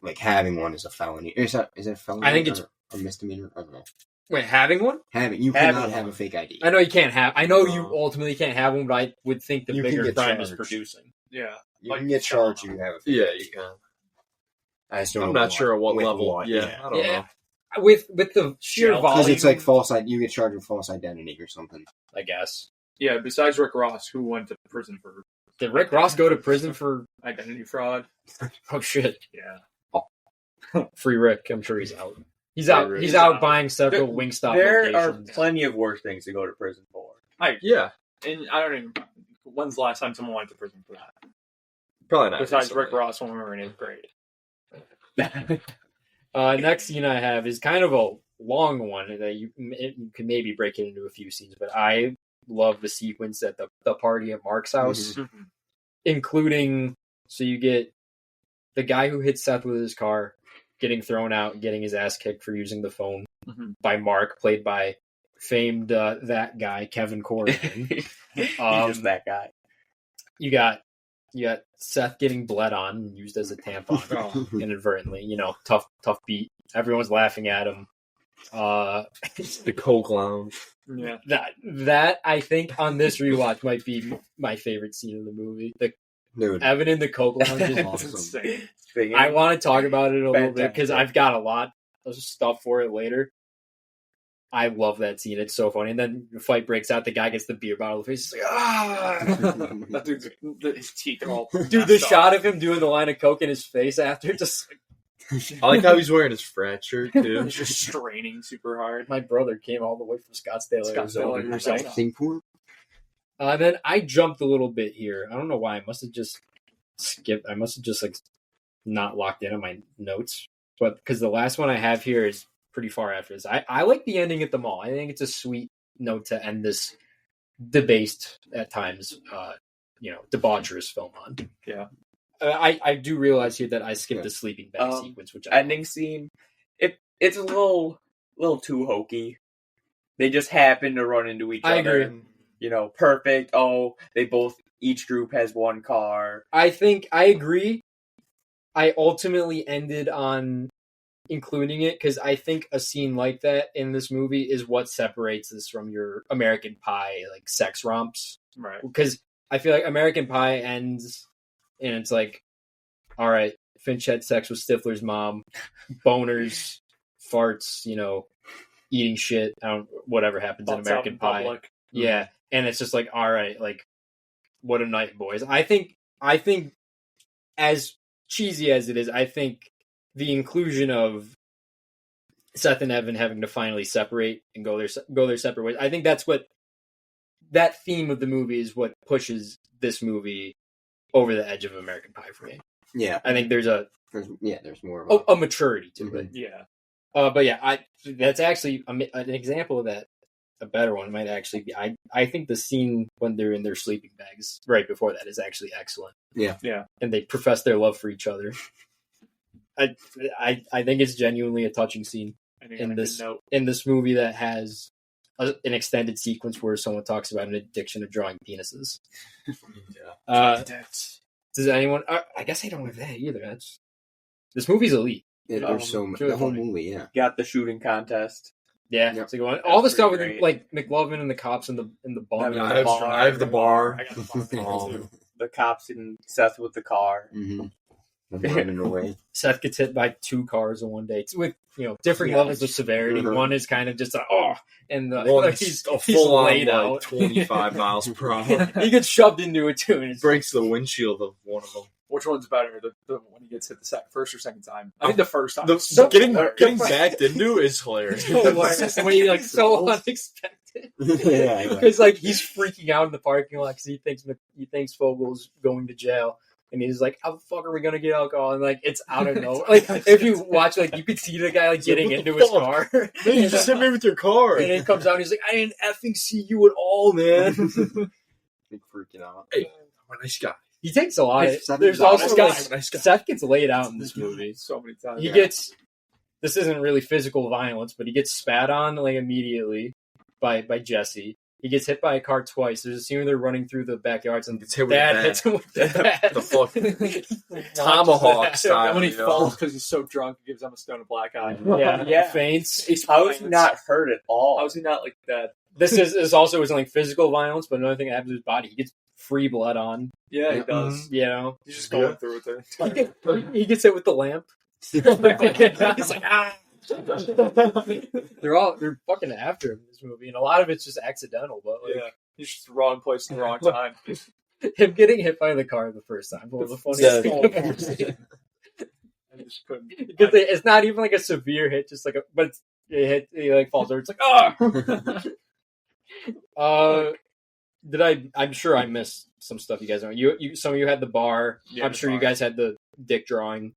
like having one is a felony. Is it a felony? I think it's- or a misdemeanor. I don't know. Wait, having one? You cannot Having have one. a fake ID. I know you can't have. I know you ultimately can't have one, but I would think the You can bigger get crime is charged. producing. Yeah. You Like, can get charged. You have a fake Yeah, ID. you can. I just don't I'm know not sure at what with level. what, Yeah, I don't Yeah. know. With the sheer Shell. volume, because it's like false. You get charged with false identity or something. I guess. Yeah. Besides Rick Ross, who went to prison for Did Rick Ross go to prison for? identity fraud. Oh shit! Yeah. Free Rick. I'm sure he's out. He's Free out. Rick. He's He's out out. buying several Wingstop There locations. are plenty of worse things to go to prison for. Yeah, And I don't even. When's the last time someone went to prison for that? probably not. Besides recently. Rick Ross when we were in 8th grade. Next scene I have is kind of a long one that you can maybe break it into a few scenes, but I love the sequence at the party at Mark's house, Mm-hmm. including so you get the guy who hit Seth with his car getting thrown out and getting his ass kicked for using the phone Mhm. by Mark, played by famed that guy Kevin Corrigan. He's just that guy. You got Seth getting bled on and used as a tampon Oh. inadvertently. Tough beat. Everyone's laughing at him. The Coke Lounge. Yeah. That I think on this rewatch might be my favorite scene in the movie. The Dude, Evan in the Coke Lounge. That's Awesome. insane. Speaking I want to talk about it a little bit because Fantastic. I've got a lot of stuff for it later. I love that scene. It's so funny. And then the fight breaks out. The guy gets the beer bottle in the face. He's like, ah! That dude's his teeth are all Dude, the messed up. shot of him doing the line of Coke in his face after, just I like how he's wearing his frat shirt too. He's just straining super hard. my brother came all the way from Scottsdale, Scottsdale, Arizona. Arizona. Singapore. Then I jumped a little bit here. I don't know why. I must have just skipped. I must have just like not locked in on my notes. But because the last one I have here is pretty far after this. I like the ending at the mall. I think it's a sweet note to end this debased at times, debaucherous film on. Yeah. I do realize here that I skipped the sleeping bag sequence, which I ending scene. It's a little too hokey. They just happen to run into each other. I agree. You know, perfect. Oh, each group has one car. I think I agree. I ultimately ended on including it because I think a scene like that in this movie is what separates this from your American Pie like sex romps. Right. Because I feel like American Pie ends and it's like, all right, Finch had sex with Stifler's mom, boners, farts, you know, eating shit, whatever happens in American Pie. Public. Yeah, and it's just like, all right, like, what a night, boys. I think as cheesy as it is, I think the inclusion of Seth and Evan having to finally separate and go their separate ways, I think that's what that theme of the movie is what pushes this movie over the edge of American Pie for me. Yeah, I think there's more of a maturity to it. Yeah. But yeah, that's actually an example of that. A better one might actually be. I think the scene when they're in their sleeping bags right before that is actually excellent. Yeah. And they profess their love for each other. I think it's genuinely a touching scene in this movie that has an extended sequence where someone talks about an addiction to drawing penises. Does anyone? I guess I don't have that either. This movie's elite. There's so much. The whole movie, yeah. Got the shooting contest. Yeah, Yep. so all the stuff with great. like McLovin and the cops and the bar. Yeah, I have the bar. I got the bar too. The cops and Seth with the car. Mm-hmm. Running away. Seth gets hit by 2 cars in one day. It's with different levels of severity. Uh-huh. One is kind of just and He's a he's full on laid like out. 25 miles per hour. He gets shoved into it too, and it's Breaks the windshield of one of them. Which one's better, the when he gets hit the first or second time? I think the first time. Getting backed into is hilarious. when he like so unexpected. Yeah, Because like he's freaking out in the parking lot because he thinks Fogel's going to jail, and he's like, "How the fuck are we gonna get alcohol?" And like it's out of nowhere. Like if you watch, like you could see the guy like getting What the into his fuck? car. Man, you just hit me with your car. And it comes out, and he's like, "I didn't effing see you at all, man." Big freaking out. Hey, I'm a nice guy. He takes a lot. Seth There's is also honest like guy. Nice guy. Seth gets laid out in this movie. so many times. He gets. This isn't really physical violence, but he gets spat on like immediately by Jesse. He gets hit by a car twice. There's a scene where they're running through the backyards and Gets hit with Dad the hits him with the bat. The fuck tomahawk style. when he you know? falls because he's so drunk, he gives him a stone of black eye. Yeah. Faints. How is he not hurt at all? How is he not like that? This also isn't like physical violence, but another thing that happens to his body, he gets free blood on. Yeah, he Yeah. does. You know, He's just going through with it. he gets hit with the lamp. He's like, ah. They're fucking after him in this movie, and a lot of it's just accidental. But like, Yeah, he's just the wrong place at the wrong time. him getting hit by the car the first time, one of the funniest things I've ever seen. I just couldn't. Because it's not even like a severe hit, just like he like falls over. It's like I'm sure I missed some stuff you guys know. You some of you had the bar. Yeah, I'm the sure you bar. guys had the dick drawing.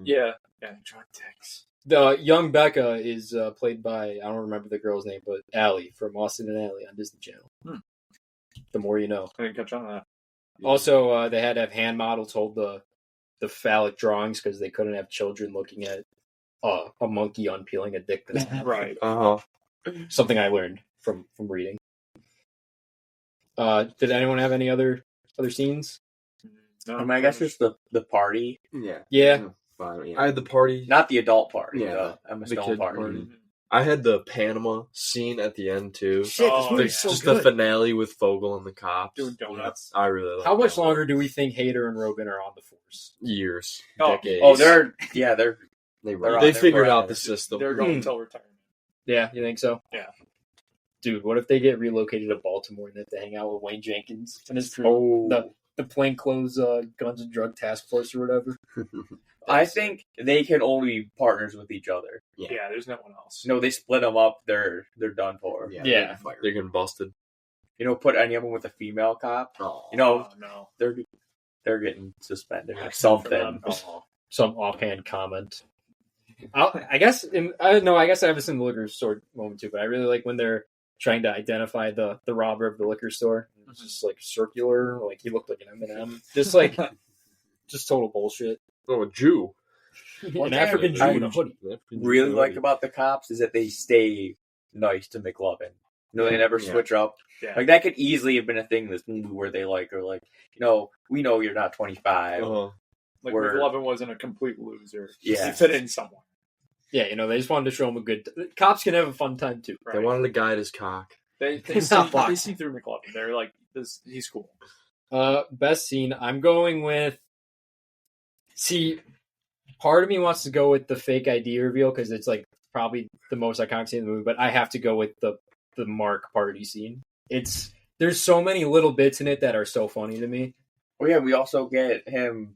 Yeah, drunk dicks. The young Becca is played by, I don't remember the girl's name, but Allie from Austin and Allie on Disney Channel. The more you know. I didn't catch on to that. Also, they had to have hand models hold the phallic drawings because they couldn't have children looking at a monkey unpeeling a dick. Right. Something I learned from reading. Did anyone have any other scenes? No, I mean, I guess just the party, Yeah. Yeah. Fine, yeah. I had the party. not the adult party. Yeah. the Emma The Stone kid party. party. I had the Panama scene at the end too. Shit, Oh, this movie's yeah. so Just good. the finale with Fogel and the cops. Doing donuts. I really like How much that. longer do we think Hader and Rogan are on the force? Years. Oh, Decades. Oh, they're They They're wrote on They there figured forever. out the system. they're going until retirement. Yeah, you think so? Yeah. Dude, what if they get relocated to Baltimore and they have to hang out with Wayne Jenkins and his crew? Oh, The plainclothes Guns and Drug Task Force or whatever. I think they can only be partners with each other. Yeah, there's no one else. No, they split them up. They're done for. Yeah. Yeah. they're fired. they're getting busted. You know, put any of them with a female cop. Oh. You know, Oh, no. they're getting suspended or For something. them. Some offhand comment. I guess I guess I have this in the liquor store moment too, but I really like when they're trying to identify the robber of the liquor store. It's just like circular, like he looked like an M&M. Just like just total bullshit. Oh, a Jew. An African Jew I in a hoodie. really like about the cops is that they stay nice to McLovin. They never Yeah. switch up. Yeah. Like that could easily have been a thing in this movie where they are like, we know you're not 25. Like Word. McLovin wasn't a complete loser. Yeah. He fit in somewhere. Yeah, they just wanted to show him a good. Cops can have a fun time too. Right. They wanted to guide his cock. They It's not see boxing. through McLovin. They're like, he's cool. Best scene. I'm going with. See, part of me wants to go with the fake ID reveal because it's like probably the most iconic scene in the movie, but I have to go with the Mark party scene. There's so many little bits in it that are so funny to me. Oh yeah, we also get him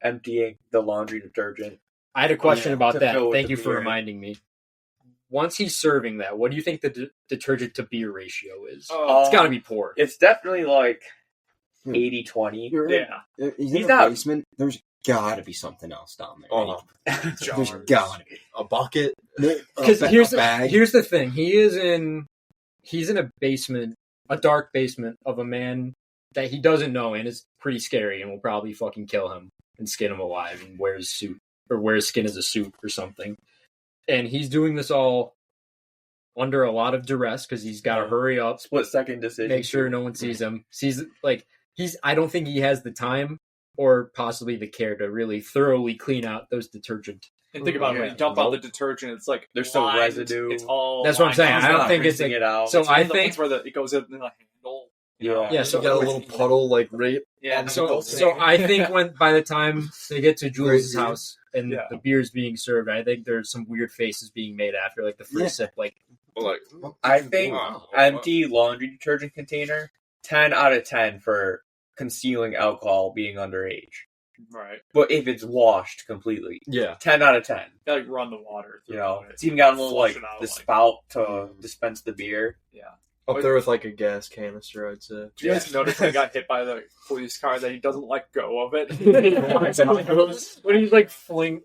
emptying the laundry detergent. I had a question about to that. fill with Thank the you for beer. reminding me. Once he's serving that, what do you think the detergent to beer ratio is? Oh, It's got to be poor. It's definitely like Hmm. 80-20. yeah. He's He's in not- the basement. There's gotta be something else down there. Oh, There's gotta be. a bucket. Because A here's bag. the thing. He's in a basement, a dark basement of a man that he doesn't know, and is pretty scary, and will probably fucking kill him and skin him alive, and wear his suit or wear his skin as a suit or something. And he's doing this all under a lot of duress because he's got to hurry up, Split second decision. make sure no one sees him. I don't think he has the time or possibly the care to really thoroughly clean out those detergent. And think about it, when you dump out the detergent, it's like There's some lined, residue. It's all. That's what I'm lined saying. up. I don't not think it's rinsing like- it out. so It's one I of the think- ones where it goes in the handle. Yeah, so You got a little puddle like right. Yeah. So I think by the time they get to Jules' Right. house and Yeah. the beer's being served, I think there's some weird faces being made after like the first Yeah. sip. Like Like I think Wow. empty laundry detergent container, 10 out of 10 for concealing alcohol being underage. Right. But if it's washed completely, yeah. 10 out of 10. Gotta like run the water through it. It's even got a little Flush like it out, the like- spout to dispense the beer. Up there with like a gas canister, I'd say. Do you guys notice when he got hit by the police car that he doesn't let go of it? when he's like flung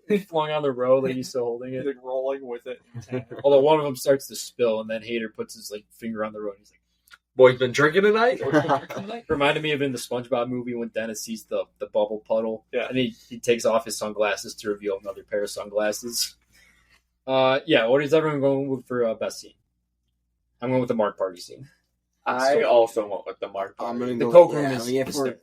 on the road, like he's still holding He's it. like rolling with it. Although one of them starts to spill, and then Hader puts his like finger on the road. He's Boy's been drinking tonight. like, reminded me of in the SpongeBob movie when Dennis sees the bubble puddle, Yeah. and he takes off his sunglasses to reveal another pair of sunglasses. Yeah. What is everyone going with for best scene? I'm going with the Mark party scene. I also went with the Mark. I'm Party. gonna The go. Coke room yeah, is if we're-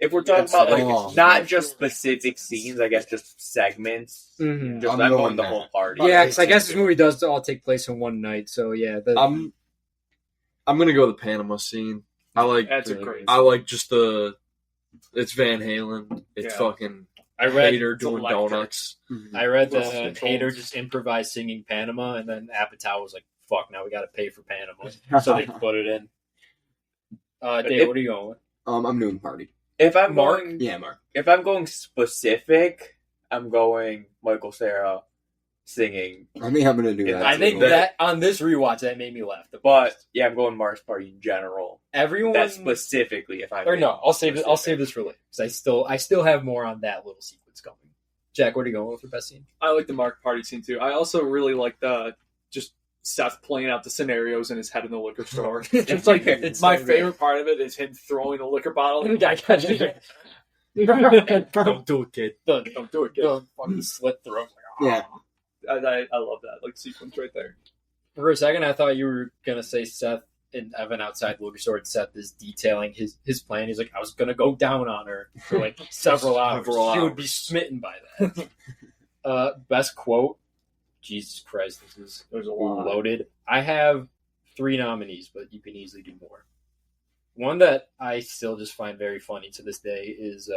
If we're talking It's about like long. not just specific scenes, I guess just segments. Mm-hmm. Just I'm I'm going going the that. whole party. Yeah, because I guess this movie does all take place in one night. So yeah, I'm gonna go the Panama scene. I like That's a great. I like just it's Van Halen. It's Yeah. fucking I read Hater doing electric. donuts. I read Plus that controls. Hader just improvised singing Panama, and then Apatow was like, "Fuck, now we got to pay for Panama," so they put it in. Dave, what are you going with? I'm doing party. If I'm Mark? going, Yeah, Mark. if I'm going specific, I'm going Michael Cera singing. I think I'm gonna do Yeah, that. I think too. that on this rewatch that made me laugh. But yeah, I'm going Mark's Party in general. Everyone, That specifically, if I'm or no, being I'll save it. I'll specific. save this for later because I still have more on that little sequence coming. Jack, what are you going with for best scene? I like the Mark party scene too. I also really like the just Seth playing out the scenarios in his head in the liquor store. It's like It's my so good. favorite part of it is him throwing the liquor bottle. The guy catches it. Don't do it, kid. Don't do it, kid. The fucking slit throat. Yeah. I love that like sequence right there. For a second, I thought you were gonna say Seth and Evan outside the liquor store. And Seth is detailing his plan. He's like, I was gonna go down on her for like several hours. Several She would be hours. smitten by that. Best quote. Jesus Christ, There's a lot. loaded. I have 3 nominees, but you can easily do more. One that I still just find very funny to this day is,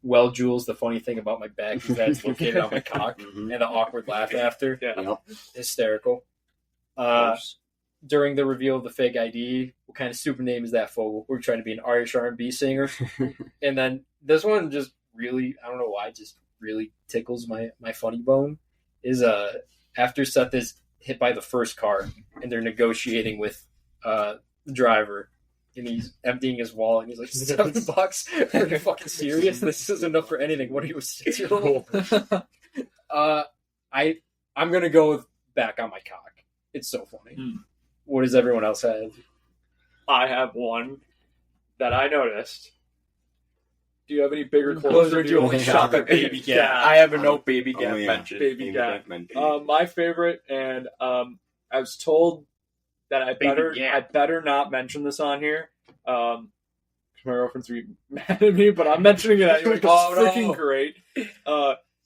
well, Jules, the funny thing about my back is that it's located on my cock, Mhm. and the awkward laugh after. Yeah. Yep. Hysterical. During the reveal of the fake ID, what kind of super name is that fool? We're trying to be an Irish R&B singer. And then this one just really, I don't know why, just really tickles my funny bone, is after Seth is hit by the first car, and they're negotiating with the driver, and he's emptying his wallet, and he's like, $7? Are you fucking serious? This is enough for anything. What are you, a 6-year-old? I'm gonna go with back on my cock. It's so funny. What does everyone else have? I have one that I noticed. Do you have any bigger Clothes clothes or or do you do only you shop at Baby Baby Gap? Gap? I have a no baby gap Oh, yeah. mention. Baby Gap. Mention. My favorite, and I was told that I Gap. better not mention this on here. My girlfriend's gonna be mad at me, but I'm mentioning it anyway because it's freaking great.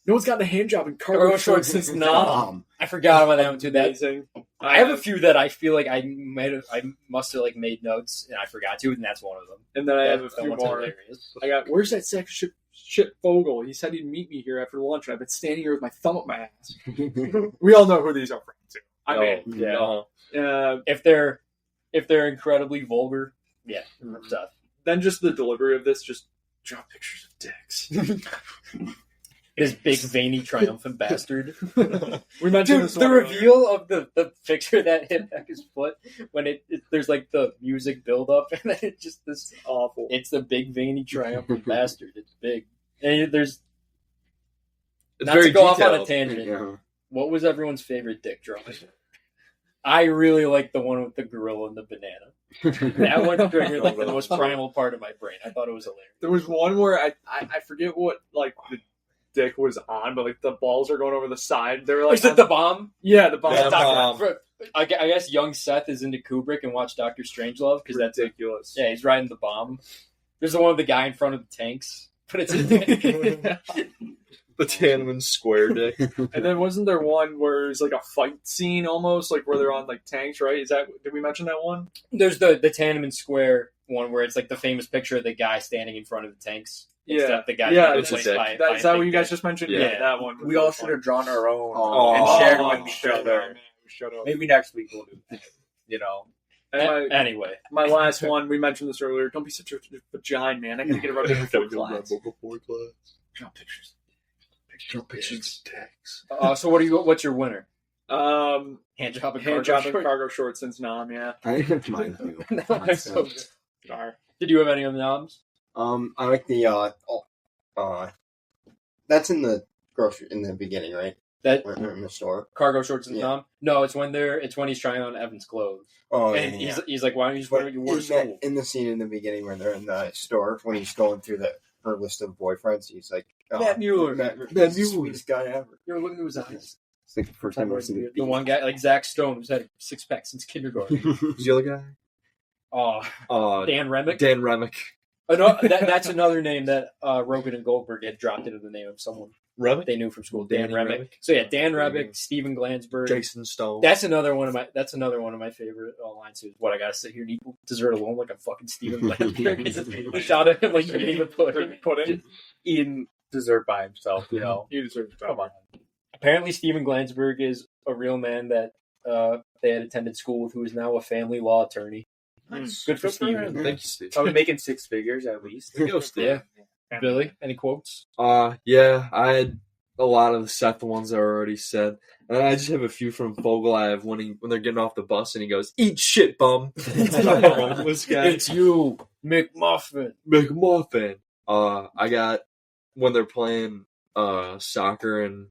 No one's gotten a hand job in cargo shorts since Nam. I forgot about that one too. That Amazing. I have a few that I feel like I must have like made notes and I forgot to, and that's one of them. And then I have a That few one's more. hilarious. I got, where's that sack shit Fogel? He said he'd meet me here after lunch, and I've been standing here with my thumb up my ass. We all know who these are from, too. I mean, yeah. If they're incredibly vulgar, yeah, tough. then just the delivery of this, just draw pictures of dicks. This big veiny triumphant bastard. We mentioned Dude, this the one earlier. reveal of the picture that hit Becca's foot when there's like the music build up and then it just this Awful. it's the big veiny triumphant bastard. It's big. And there's It's not very to go off on a detailed. tangent. Yeah. What was everyone's favorite dick drawing? I really like the one with the gorilla and the banana. That one triggered like the most primal part of my brain. I thought it was hilarious. There was one where I forget what like the dick was on, but like the balls are going over the side. They were like, Was it the bomb? yeah, the bomb. Yeah, bomb. I guess young Seth is into Kubrick and watched Dr. Strangelove because that's ridiculous. yeah, he's riding the bomb. There's the one with the guy in front of the tanks, but it's a dick. The Tiananmen Square dick. And then wasn't there one where it's like a fight scene almost, like where they're on like tanks, right? Is that, did we mention that one? There's the Tiananmen Square one where it's like the famous picture of the guy standing in front of the tanks. Yeah. Except the guy Yeah, gets it's replaced a by, That, by is a that big what you guys dick. just mentioned? Yeah. That one. We all should have drawn our own Oh. and shared them with each shut other. up. Shut up. Maybe next week we'll do that. You know. And Anyway, my last one, we mentioned this earlier. Don't be such a vagina, man. I gotta get a rub before class. Before class. Draw pictures. Draw pictures of dicks. so what's your winner? Hand Hand job and job cargo and shorts? cargo shorts since Nam, yeah. I think mine too. That one's so good. Sorry. Did you have any of the noms? I like the that's in the grocery in the beginning, right? That When they're in the store. cargo shorts and Yeah. nom? No, it's when he's trying on Evan's clothes. Oh, And yeah. he's like, why don't you just wear what you wore to school? In the scene in the beginning when they're in the store, when he's going through her list of boyfriends, he's like, Matt Mueller. Matt Matt Mueller, Mueller. sweetest guy ever. You ever look into his eyes? It's like the first time I've seen The one guy, like Zach Stone, who's had a six-pack since kindergarten. Who's the other guy? Oh, Dan Remick. Dan Remick. Oh, no, that's another name that Rogan and Goldberg had dropped into the name of someone Remick? they knew from school. Dan Danny Remick. Remick. So yeah, Dan Remick, Steven Glansberg. Jason Stone. That's another one of my favorite lines too. What I gotta sit here and eat dessert alone like I'm fucking Steven Glansberg. He shot at him like you didn't even put it. Eating dessert by himself, you know. You deserve it. Come on. Apparently, Steven Glansberg is a real man that they had attended school with, who is now a family law attorney. Good for Steven. Thank you, Steve. Probably making six figures at least. Yo, Steve. Yeah. Billy, any quotes? Yeah, I had a lot of the Seth ones that were already said. And I just have a few from Fogel. I have when they're getting off the bus and he goes, "Eat shit, bum." Homeless guy. It's you, McMuffin. McMuffin. I got when they're playing soccer and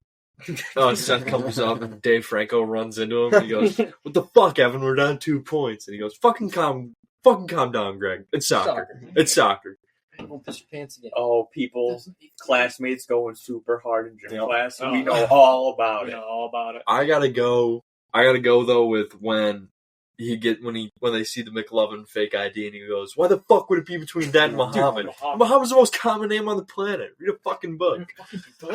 Seth comes up and Dave Franco runs into him and he goes, "What the fuck, Evan? We're down 2 points." And he goes, Fucking calm down, Greg. It's soccer. It's soccer." Don't piss your pants again. Oh, people, classmates going super hard in gym Yep. class. Oh. We know all about We it. know all about it. I gotta go though with when they see the McLovin fake ID and he goes, "Why the fuck would it be between that and Muhammad? Muhammad's the most common name on the planet. Read a fucking book."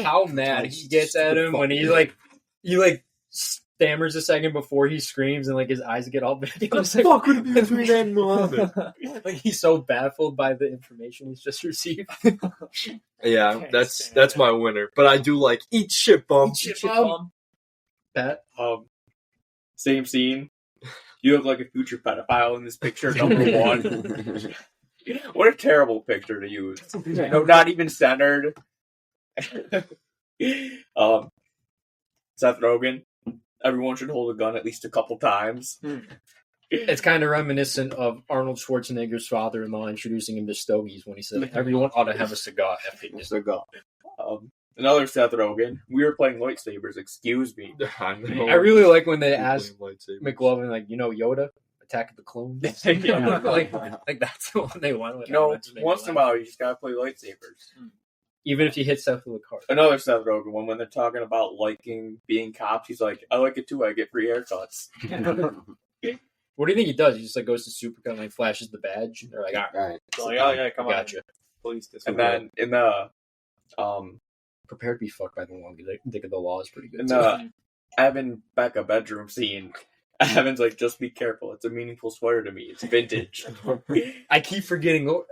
How mad he gets at him when he stammers a second before he screams and like his eyes get all big. What the fuck would it be between that and Muhammad? Like he's so baffled by the information he's just received. Yeah, Can't that's stand my winner. But I do like eat shit, bum. Pat, Same scene. You look like a future pedophile in this picture, number one. What a terrible picture to use. No, not even centered. Seth Rogen. Everyone should hold a gun at least a couple times. it's kind of reminiscent of Arnold Schwarzenegger's father-in-law introducing him to stogies when he said, "Everyone ought to have a cigar." Just a go. Another Seth Rogen. We were playing lightsabers. Excuse me. I know. I really like when they ask Lightsabers. McLovin, like, Yoda? I Attack of the Clones. Yeah. like that's the one they went with. No, That's what made me once in a laugh. while you just gotta play lightsabers. Even if you hit Seth with a car. Another Seth Rogen one, when they're talking about liking being cops, he's like, I like it too, I get free haircuts. What do you think he does? He just like goes to Supercut and like flashes the badge. And they're like, all right, All right. It's like, oh yeah, come on, gotcha. police this. And then in the Prepared to be fucked by the long dick of the law is pretty good. in too. the Evan Becca bedroom scene, Evan's like, just be careful. It's a meaningful sweater to me. It's vintage. I keep forgetting.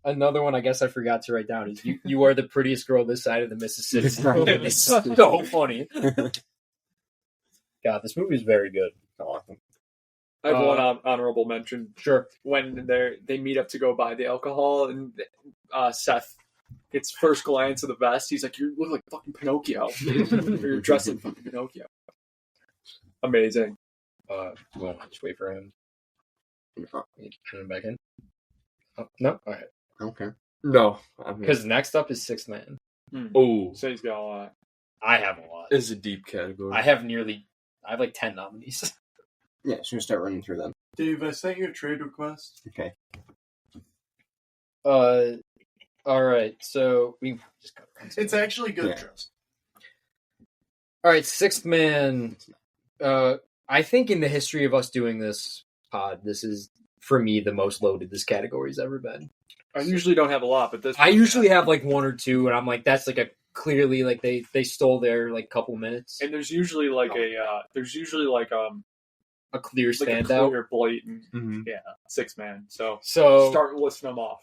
Another one I guess I forgot to write down is you are the prettiest girl this side of the Mississippi. It's so funny. God, this movie is very good. I have one honorable mention. Sure. When they meet up to go buy the alcohol, and Seth gets first glance of the vest, he's like, "You look like fucking Pinocchio. You're dressed like fucking Pinocchio." Amazing. Well, just wait for him. Turn him back in. Oh, no, all right. Okay. No. Because next up is Sixth Man. Oh, So he's got a lot. I have a lot. it's a deep category. I have like 10 nominees. Yeah, so we start running through them. Dave, I sent you a trade request. Okay. All right. So we just got It's actually good, Yeah. Trust. all right. Sixth Man. I think in the history of us doing this pod, this is for me the most loaded this category's ever been. I usually don't have a lot, but this. I usually have like one or two, and I'm like, that's like a clearly like they stole their like couple minutes. And there's usually like a clear like a standout. clear, blatant, Mhm. six man. So So listing them off.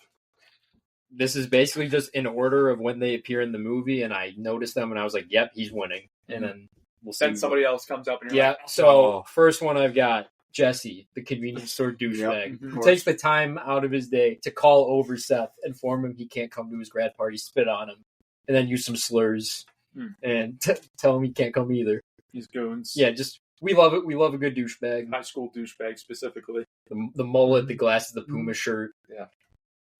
this is basically just in order of when they appear in the movie, and I noticed them, and I was like, "Yep, he's winning." And then we'll see. Then somebody else comes up and you're Yeah. like, So first one I've got Jesse, the convenience store douchebag, Yep. who takes the time out of his day to call over Seth, inform him he can't come to his grad party, spit on him, and then use some slurs and tell him he can't come either. These goons. Yeah, just we love it. We love a good douchebag. High school douchebag specifically. The mullet, the glasses, the Puma shirt. Yeah.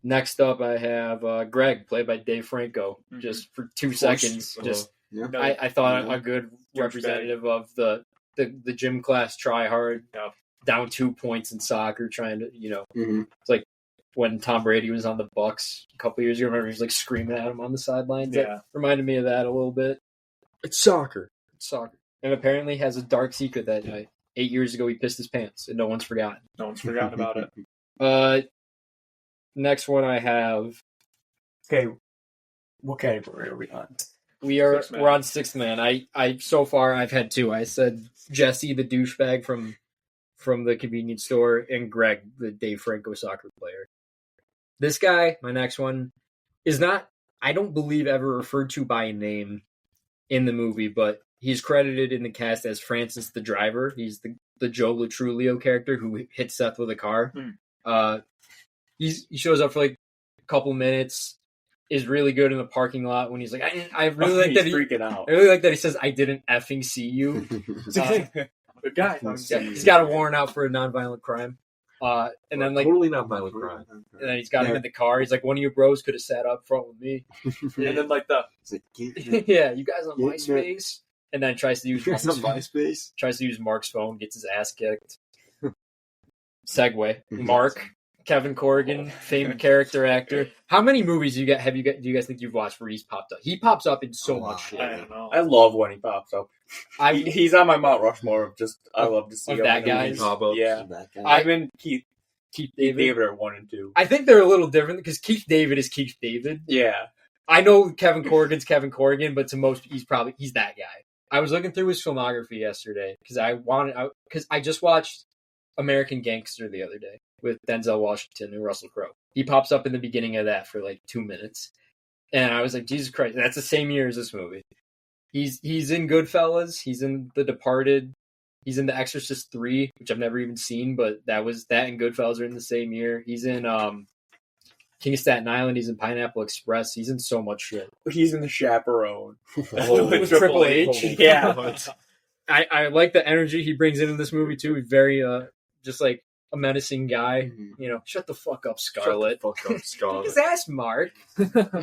Next up, I have Greg, played by Dave Franco, just for 2 seconds. Just Yeah. No, I thought Yeah. a good Douchebag. representative of the gym class try hard, down 2 points in soccer, trying to Mhm. It's like when Tom Brady was on the Bucks a couple years ago. Remember, he was like screaming at him on the sidelines. Yeah. That reminded me of that a little bit. It's soccer. Soccer, and apparently has a dark secret that 8 years ago he pissed his pants, and no one's forgotten. no one's forgotten about it. Next one I have. Okay, what category are we on? Sixth Man. We're on Sixth Man. I so far I've had two. I said Jesse, the douchebag from the convenience store, and Greg, the Dave Franco soccer player. This guy, my next one, is not, I don't believe, ever referred to by name in the movie, but he's credited in the cast as Francis the driver. He's the Joe Latrulio character who hits Seth with a car. He shows up for like a couple minutes, is really good in the parking lot when he's like, I really like that He's freaking out. I really like that he says, I didn't effing see you. Good guy. He's got a warrant out for a nonviolent crime. And then like, Totally not violent crime. and then he's got him in the car. He's like, one of your bros could have sat up front with me. And then like the It's like, get Yeah, you guys on Yeah. MySpace. And then tries to use Mark's MySpace. tries to use Mark's phone, gets his ass kicked. Segue. Mhm. Mark, Kevin Corrigan, famed character actor. How many movies do you guys think you've watched where he's popped up? He pops up in so A much lot. shit. I don't know. I love when he pops up. I He's on my Mount Rushmore of just, I love to see Of him that in the guys? movies. Pop-ups. Yeah. That guy. I've been Keith Keith David David. are 1 and 2. I think they're a little different because Keith David is Keith David. Yeah. I know Kevin Corrigan's Kevin Corrigan, but to most, he's that guy. I was looking through his filmography yesterday because I just watched American Gangster the other day with Denzel Washington and Russell Crowe. He pops up in the beginning of that for like 2 minutes, and I was like, Jesus Christ, that's the same year as this movie. He's in Goodfellas. He's in The Departed. He's in The Exorcist 3, which I've never even seen, but that and Goodfellas are in the same year. He's in King of Staten Island. He's in Pineapple Express. He's in so much shit. He's in The Chaperone. With Triple H. Yeah. I like the energy he brings in this movie too. He's very just like a menacing guy. Mhm. Shut the fuck up, Scarlett. Shut the fuck up, Scarlett. His ass, Mark.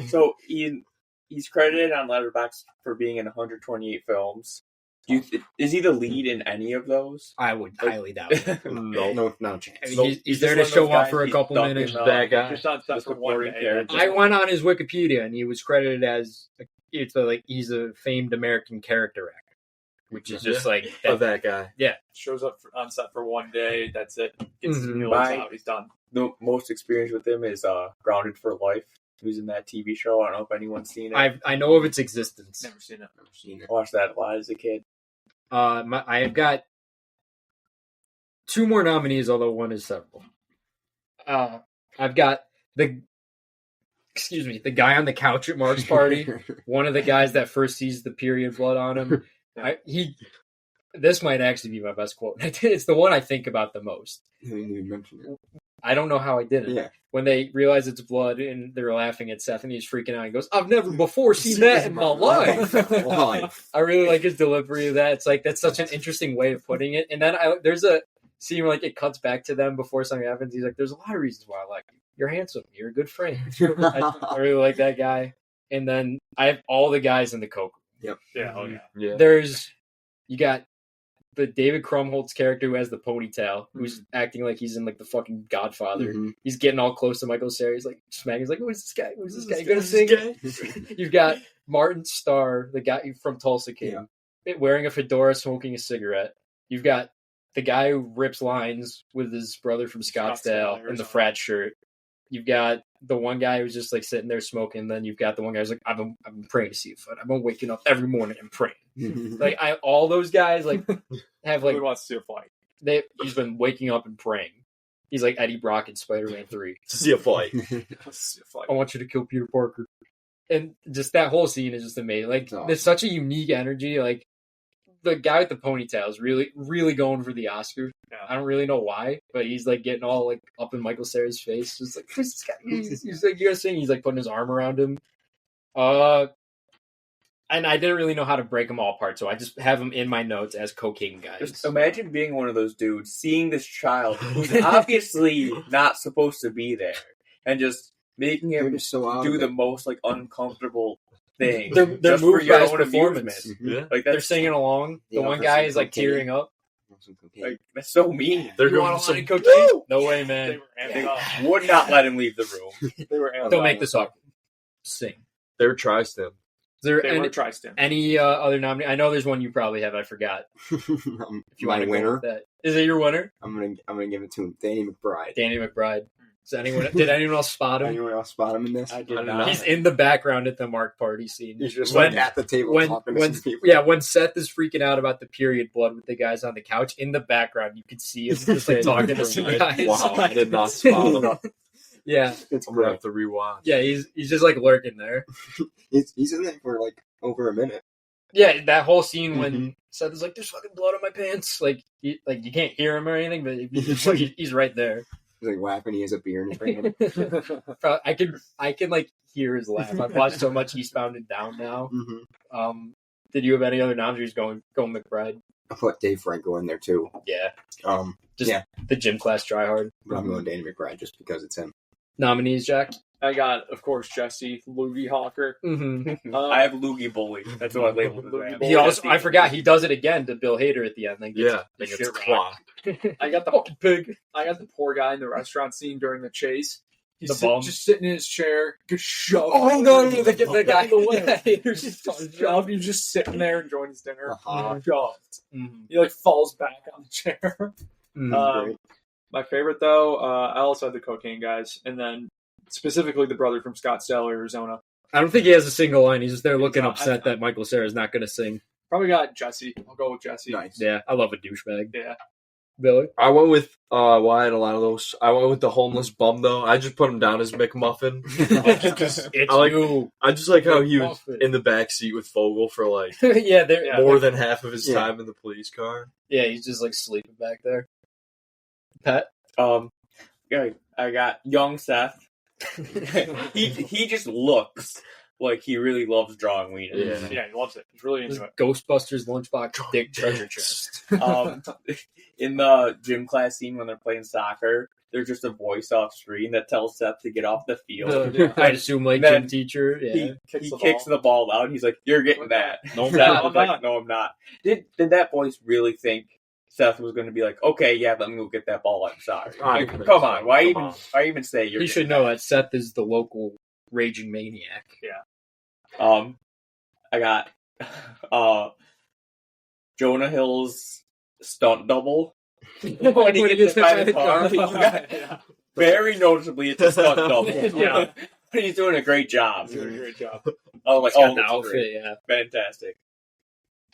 So he's credited on Letterboxd for being in 128 films. Is he the lead in any of those? I would highly doubt it. No chance. I mean, Nope. he's He's there to just one of show those up for a guys, couple he's stuck minutes. in, That guy. Just on set The for one supporting day. character. I went on his Wikipedia and he was credited as he's a famed American character actor, which is just like That guy. Shows up on set for one day. That's it. Gets his Mhm. meals Bye. out. He's done. The most experience with him is Grounded for Life. Who's in that TV show? I don't know if anyone's seen it. I know of its existence. Never seen it. Never seen it. I watched that a lot as a kid. I've got 2 more nominees, although one is several. I've got the guy on the couch at Mark's party. One of the guys that first sees the period blood on him. This might actually be my best quote. It's the one I think about the most. You didn't even mention it. I don't know how I did it. Yeah. When they realize it's blood and they're laughing at Seth and he's freaking out, he goes, "I've never before seen that in my life." Life. I really like his delivery of that. It's like that's such an interesting way of putting it. And then there's a scene where like it cuts back to them before something happens. He's like, "There's a lot of reasons why I like you. You're handsome. You're a good friend." I really like that guy. And then I have all the guys in the Coke. Yeah. Oh yeah. Yeah. You got the David Krumholtz character who has the ponytail, who's acting like he's in like the fucking Godfather. Mhm. He's getting all close to Michael Cera. He's like smacking. He's like, "Who's this guy? Who's this guy? You gonna sing?" You've got Martin Starr, the guy from Tulsa King, wearing a fedora, smoking a cigarette. You've got the guy who rips lines with his brother from Scottsdale in the frat shirt. You've got the one guy who's just like sitting there smoking. Then you've got the one guy who's like, I've been praying to see a fight. I've been waking up every morning and praying. Like all those guys like have like Who wants to see a fight? he's been waking up and praying. He's like Eddie Brock in Spider-Man 3. To see a fight. Let's see a fight. I want you to kill Peter Parker. And just that whole scene is just amazing. Like awesome. there's such a unique energy. Like the guy with the ponytail is really, really going for the Oscar. Yeah. I don't really know why, but he's like getting all like up in Michael Cera's face. Just like, who's this guy? He's like, you gotta sing. He's like putting his arm around him. And I didn't really know how to break them all apart, so I just have them in my notes as cocaine guys. Just imagine being one of those dudes, seeing this child who's obviously not supposed to be there, and just making They're him just so out do of the it. most like uncomfortable thing. They're just for moved your by his own performance. amusement. Yeah. Like They're that's singing along. The Yeah, one for guy some is like cocaine. tearing up. Some cocaine. like that's so mean. They're You going want a some line of cocaine? No way, They man. were amped They up. would not let him leave the room. They were amped Don't up. make this up. Sing. They're tri-stem. Is there They were Tristan. any other nominee? I know there's one you probably have. I forgot. If you want My to winner. go with that, is it your winner, I'm gonna give it to him. Danny McBride. Danny McBride? Did anyone else spot him? Anyone else spot him in this? I did I don't not. know. He's in the background at the Mark party scene. He's just When- like at the table when talking to some people. when Seth is freaking out about the period blood with the guys on the couch, in the background you can see him just like talking to some guys. Wow, I did not spot him. Yeah, It's I'm gonna great. have to rewatch. yeah, he's just like lurking there. He's in there for like over a minute. Yeah, that whole scene when Seth is like, "There's fucking blood on my pants," like you can't hear him or anything, but he's right there. He's like laughing. He has a beer in his hand. I can like hear his laugh. I've watched so much Eastbound and Down now. Mm-hmm. Did you have any other nominees going McBride? I put Dave Franco in there too. Yeah, Just yeah. The gym class tryhard. But I'm going Danny McBride just because it's him. Nominees, Jack. I got, of course, Jesse Loogie Hawker. Mm-hmm. I have Loogie Bully. That's what I labeled it. He also, I forgot, he does it again to Bill Hader at the end. Like, Yeah, the like shit it's rocked. clock. I got the Fucking pig. I got the poor guy in the restaurant scene during the chase. He's The bum. just sitting in his chair, gets shoved. Oh no, the guy. Out of the way. Yeah, Hader's Just just shoved. He's just sitting there enjoying his dinner. Uh-huh. Shoved. Mhm. He like falls back on the chair. Mhm. Great. My favorite though, I also had the cocaine guys, and then specifically the brother from Scottsdale, Arizona. I don't think he has a single line. He's just there looking No, upset that Michael Cera is not going to sing. Probably got Jesse. I'll go with Jesse. Nice. Yeah, I love a douchebag. Yeah. Billy. I went with well, I had a lot of those. I went with the homeless bum though. I just put him down as McMuffin. It's I like- you. I just like how he was McMuffin. in the back seat with Fogel for like yeah, they're, Yeah. more than half of his Yeah. time in the police car. yeah, he's just like sleeping back there. Pat. Yeah, I got young Seth. he just looks like he really loves drawing wieners. Yeah. Yeah, he loves it. He's really into it. Ghostbusters lunchbox dick treasure chest. In the gym class scene when they're playing soccer, there's just a voice off screen that tells Seth to get off the field. I'd assume like Then gym teacher. Yeah. He kicks the ball out. He's like, "You're getting that." No, Seth I'm was not. like, "No, I'm not." Did that voice really think Seth was going to be like, "Okay, yeah, let me go get that ball. I'm sorry." I Like, think come so. on, why Come even say you're? He should getting know that Seth is the local raging maniac. that? I got Jonah Hill's stunt double. When he gets hit by the car. Yeah. Very noticeably, it's a stunt double. Yeah. But he's doing a great job. He's doing a great job. I was like, He's got oh, the that's outfit. great. Yeah. Fantastic.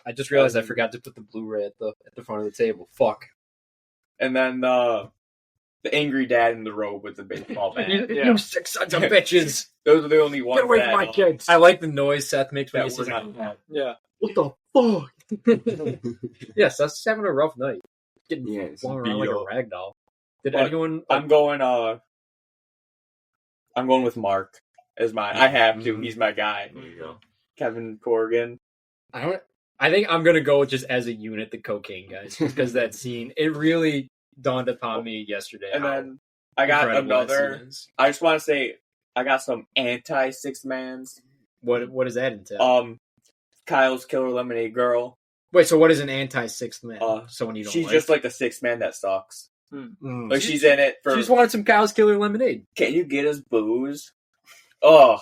I just realized I forgot to put the Blu-ray at the front of the table. Fuck. And then the angry dad in the robe with the baseball bat. Yeah. You sick sons of bitches! Those are the only ones Get away that, from my kids. I like the noise Seth makes when he that says, were not. Yeah. What the fuck? "Yes, Seth's just having a rough night, getting Yeah, it's flung around like a beat up. rag doll." Did But anyone? I'm going with Mark as mine. I have to. He's my guy. There you go. Kevin Corrigan. I don't. I think I'm gonna go with just as a unit, the cocaine guys, because that scene it really dawned upon me yesterday. And how then I got incredible that another. scene is. I just want to say I got some anti six mans. What does that entail? Kyle's Killer Lemonade Girl. Wait, so what is an anti-sixth man? Someone you don't She's like? just like a six man that sucks. Mm. Like she's in it for. She just wanted some Kyle's Killer Lemonade. Can you get us booze? Oh,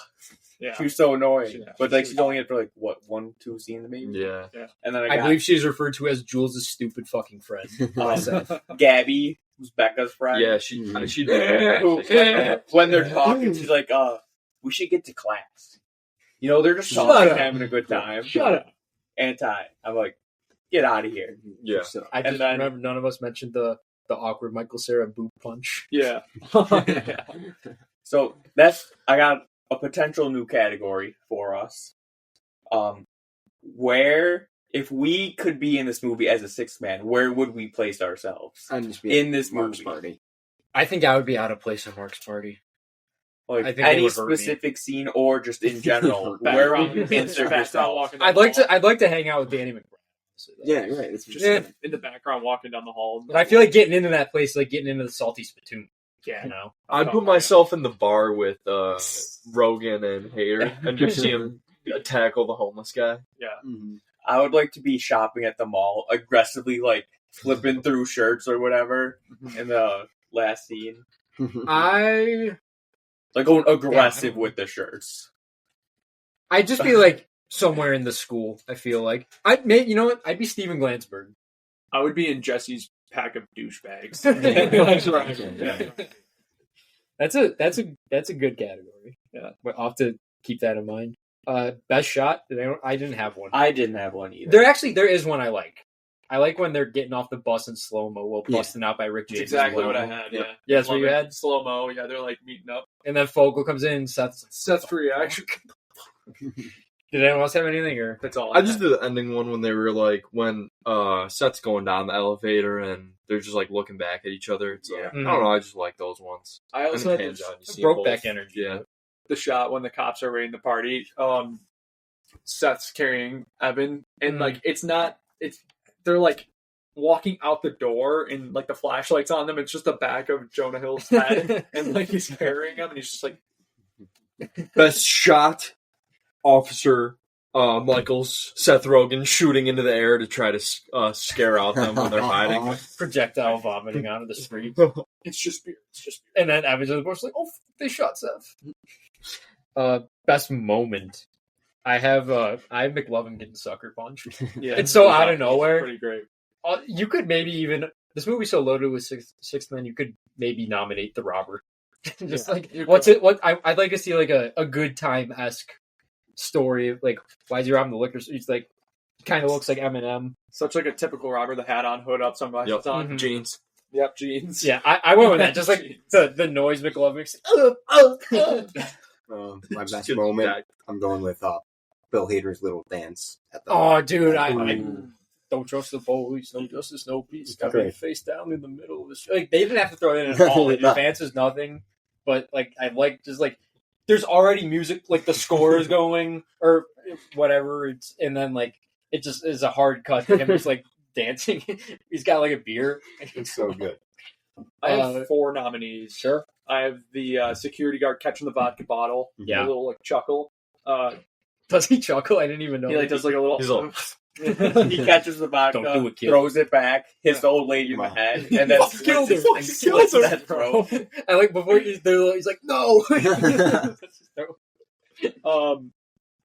Yeah. she was so annoying. Yeah. But like she's only in it for like what 1-2 scenes maybe. Yeah. And then I got believe she's referred to as Jules' stupid fucking friend. Gabby, who's Becca's friend. Yeah, she did. Who, when they're talking, she's like, we should get to class. You know, they're just Shut talking, up. having a good time. Shut up. Anti. I'm like, get out of here. Yeah. I And just then- remember none of us mentioned the awkward Michael Cera boot punch. Yeah. So I got a potential new category for us. Where, if we could be in this movie as a sixth man, where would we place ourselves I'd just be in this Mark's movie? party. I think I would be out of place at Mark's party. Like I think it any would hurt me. specific scene or just in general, where would you insert yourself? walking. I'd like to hang out with Danny McBride. Yeah, right. It's Just Yeah. in the background walking down the hall. But I feel like getting into that place, like getting into the salty spittoon. Yeah. You know, I'd put myself in the bar with Rogan and Hater and just see him tackle the homeless guy. Mhm. I would like to be shopping at the mall, aggressively like flipping through shirts or whatever in the last scene. I Like going aggressive with the shirts. I'd just be like somewhere in the school. I feel like you know what? I'd be Steven Glansberg. I would be in Jesse's pack of douchebags. Yeah. That's a good category. Yeah. But I'll have to keep that in mind. Best shot? I didn't have one. I didn't have one either. There is one I like. I like when they're getting off the bus in slow mo while busting out by Rick That's James. exactly what I had. Yeah. Yeah, that's what you had. Slow mo. Yeah, they're like meeting up. And then Fogel comes in. Seth's reaction. Did anyone else have anything? Or That's all. I just did the ending one when they were like when Seth's going down the elevator and they're just like looking back at each other. It's like, Yeah. I don't know. I just like those ones. I And also it had pans out, you see broke both. back energy. Yeah. the shot when the cops are raiding the party. Seth's carrying Evan, and like they're like walking out the door, and like the flashlight's on them. It's just the back of Jonah Hill's head, and like he's carrying him, and he's just like, Best shot, Officer Michaels, Seth Rogen shooting into the air to try to scare out them when they're hiding. projectile vomiting onto the street. it's just beer. It's just beer. And then Evans on the board's like, oh, they shot Seth. Best moment. I have McLovin getting sucker punched. Yeah, It's so out of nowhere. Pretty great. You could maybe even this movie's so loaded with six men. You could maybe nominate the robber. Just Yeah, like you what's could. it? What I'd like to see like a good time esque story. Like why is he robbing the liquor store? He's like kind of looks like Eminem. Such like a typical robber. The hat on, hood up, sunglasses Yep. on. Mhm. Jeans. Yep, jeans. Yeah, I went with that. Just like the noise McLovin makes. My best Good moment, guy. I'm going with Bill Hader's little dance at the Oh, dude, I Ooh. don't trust the police. No justice, no peace. Got Great. me face down in the middle of the street. Like they didn't have to throw it in at all. It No. advances nothing. But like I like just like there's already music, like the score is going or whatever, and then like it just is a hard cut to him just like dancing. He's got like a beer. It's so good. I have 4 nominees. Sure. I have the security guard catching the vodka bottle. Yeah. A little like chuckle. Does he chuckle? I didn't even know. He like does like a little. He's all, He catches the vodka, Don't do it, kid. throws it back, hits the old lady in the head, and then Fucking killed her. slits that throat. I like before he's like, no.